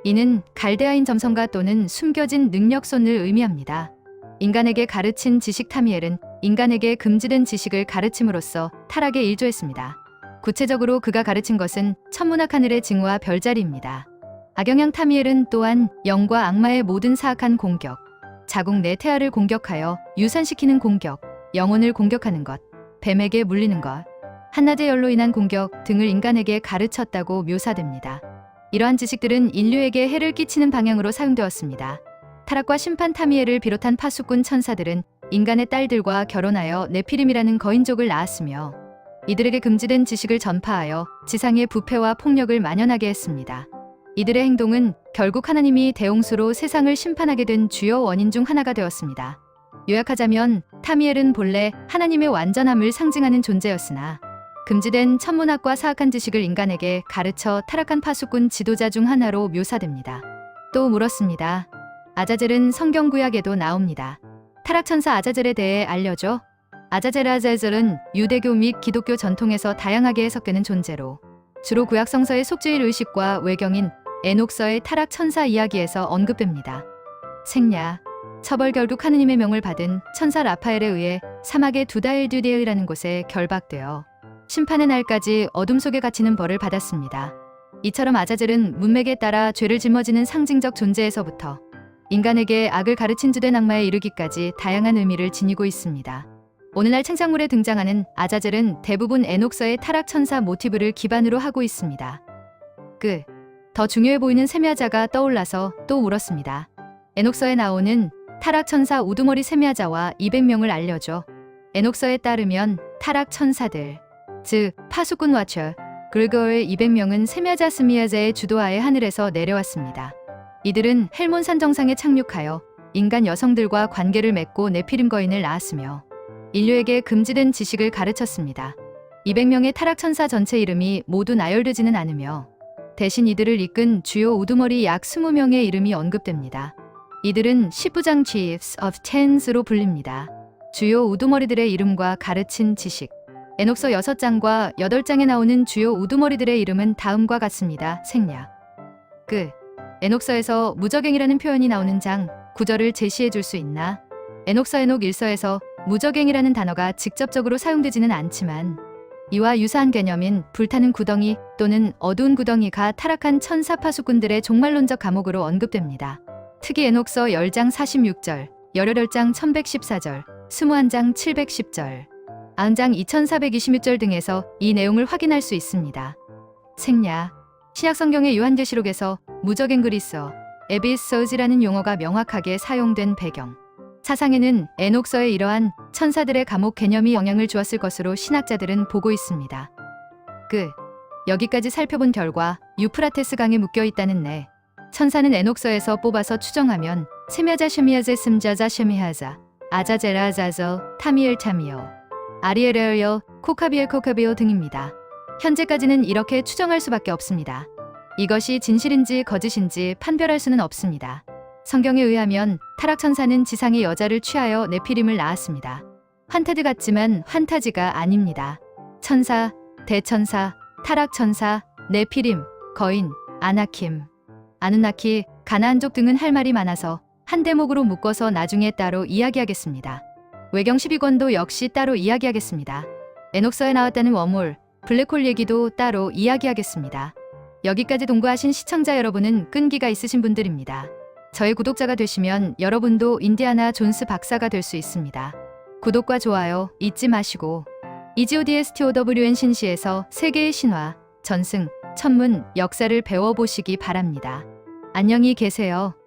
이는 갈대아인 점성가 또는 숨겨진 능력손을 의미합니다. 인간에게 가르친 지식 타미엘은 인간에게 금지된 지식을 가르침으로써 타락에 일조했습니다. 구체적으로 그가 가르친 것은 천문학 하늘의 징후와 별자리입니다. 악영향 타미엘은 또한 영과 악마의 모든 사악한 공격, 자국 내 태아를 공격하여 유산시키는 공격, 영혼을 공격하는 것, 뱀에게 물리는 것, 한낮의 열로 인한 공격 등을 인간에게 가르쳤다고 묘사됩니다. 이러한 지식들은 인류에게 해를 끼치는 방향으로 사용되었습니다. 타락과 심판 타미엘을 비롯한 파수꾼 천사들은 인간의 딸들과 결혼하여 네피림이라는 거인족을 낳았으며 이들에게 금지된 지식을 전파하여 지상의 부패와 폭력을 만연하게 했습니다. 이들의 행동은 결국 하나님이 대홍수로 세상을 심판하게 된 주요 원인 중 하나가 되었습니다. 요약하자면 타미엘은 본래 하나님의 완전함을 상징하는 존재였으나 금지된 천문학과 사악한 지식을 인간에게 가르쳐 타락한 파수꾼 지도자 중 하나로 묘사됩니다. 또 물었습니다. 아자젤은 성경 구약에도 나옵니다. 타락천사 아자젤에 대해 알려줘. 아자젤은 유대교 및 기독교 전통에서 다양하게 해석되는 존재로 주로 구약 성서의 속죄일 의식과 외경인 에녹서의 타락천사 이야기에서 언급됩니다. 생야, 처벌 결국 하느님의 명을 받은 천사 라파엘에 의해 사막의 두다엘듀디엘이라는 곳에 결박되어 심판의 날까지 어둠 속에 갇히는 벌을 받았습니다. 이처럼 아자젤은 문맥에 따라 죄를 짊어지는 상징적 존재에서부터 인간에게 악을 가르친 주된 악마에 이르기까지 다양한 의미를 지니고 있습니다. 오늘날 창작물에 등장하는 아자젤은 대부분 에녹서의 타락천사 모티브를 기반으로 하고 있습니다. 더 중요해 보이는 세미야자가 떠올라서 또 물었습니다. 에녹서에 나오는 타락천사 우두머리 세미야자와 200명을 알려줘. 에녹서에 따르면 타락천사들, 즉 파수꾼 와처, 그리고의 200명은 세미야자 스미야자의 주도하에 하늘에서 내려왔습니다. 이들은 헬몬산 정상에 착륙하여 인간 여성들과 관계를 맺고 네피림 거인을 낳았으며 인류에게 금지된 지식을 가르쳤습니다. 200명의 타락천사 전체 이름이 모두 나열되지는 않으며 대신 이들을 이끈 주요 우두머리 약 20명의 이름이 언급됩니다. 이들은 10부장 Chiefs of Tens로 불립니다. 주요 우두머리들의 이름과 가르친 지식. 에녹서 6장과 8장에 나오는 주요 우두머리들의 이름은 다음과 같습니다. 생략. 에녹서에서 무적행이라는 표현이 나오는 장 9절을 제시해 줄 수 있나? 에녹서 에녹 1서에서 무적행이라는 단어가 직접적으로 사용되지는 않지만 이와 유사한 개념인 불타는 구덩이 또는 어두운 구덩이가 타락한 천사 파수꾼들의 종말론적 감옥으로 언급됩니다. 특히 에녹서 10장 46절, 18장 1114절, 21장 710절, 90장 2426절 등에서 이 내용을 확인할 수 있습니다. 생략. 신약성경의 요한계시록에서 무적행 그리스어, 에비소즈라는 용어가 명확하게 사용된 배경. 사상에는 에녹서의 이러한 천사들의 감옥 개념이 영향을 주었을 것으로 신학자들은 보고 있습니다. 여기까지 살펴본 결과 유프라테스 강에 묶여 있다는 내 천사는 에녹서에서 뽑아서 추정하면 세미아자 쉐미아제 스임자자 쉐미하자 아자제라자저 타미엘 타미오 아리에레어여 코카비엘 코카비오 등입니다. 현재까지는 이렇게 추정할 수밖에 없습니다. 이것이 진실인지 거짓인지 판별할 수는 없습니다. 성경에 의하면 타락천사는 지상의 여자를 취하여 네피림을 낳았습니다. 환타드 같지만 환타지가 아닙니다. 천사, 대천사, 타락천사, 네피림, 거인, 아나킴, 아누나키, 가나안족 등은 할 말이 많아서 한 대목으로 묶어서 나중에 따로 이야기하겠습니다. 외경 12권도 역시 따로 이야기하겠습니다. 에녹서에 나왔다는 워몰, 블랙홀 얘기도 따로 이야기하겠습니다. 여기까지 동거하신 시청자 여러분은 끈기가 있으신 분들입니다. 저의 구독자가 되시면 여러분도 인디아나 존스 박사가 될 수 있습니다. 구독과 좋아요 잊지 마시고 EGODSTOWN 신시에서 세계의 신화, 전승, 천문, 역사를 배워보시기 바랍니다. 안녕히 계세요.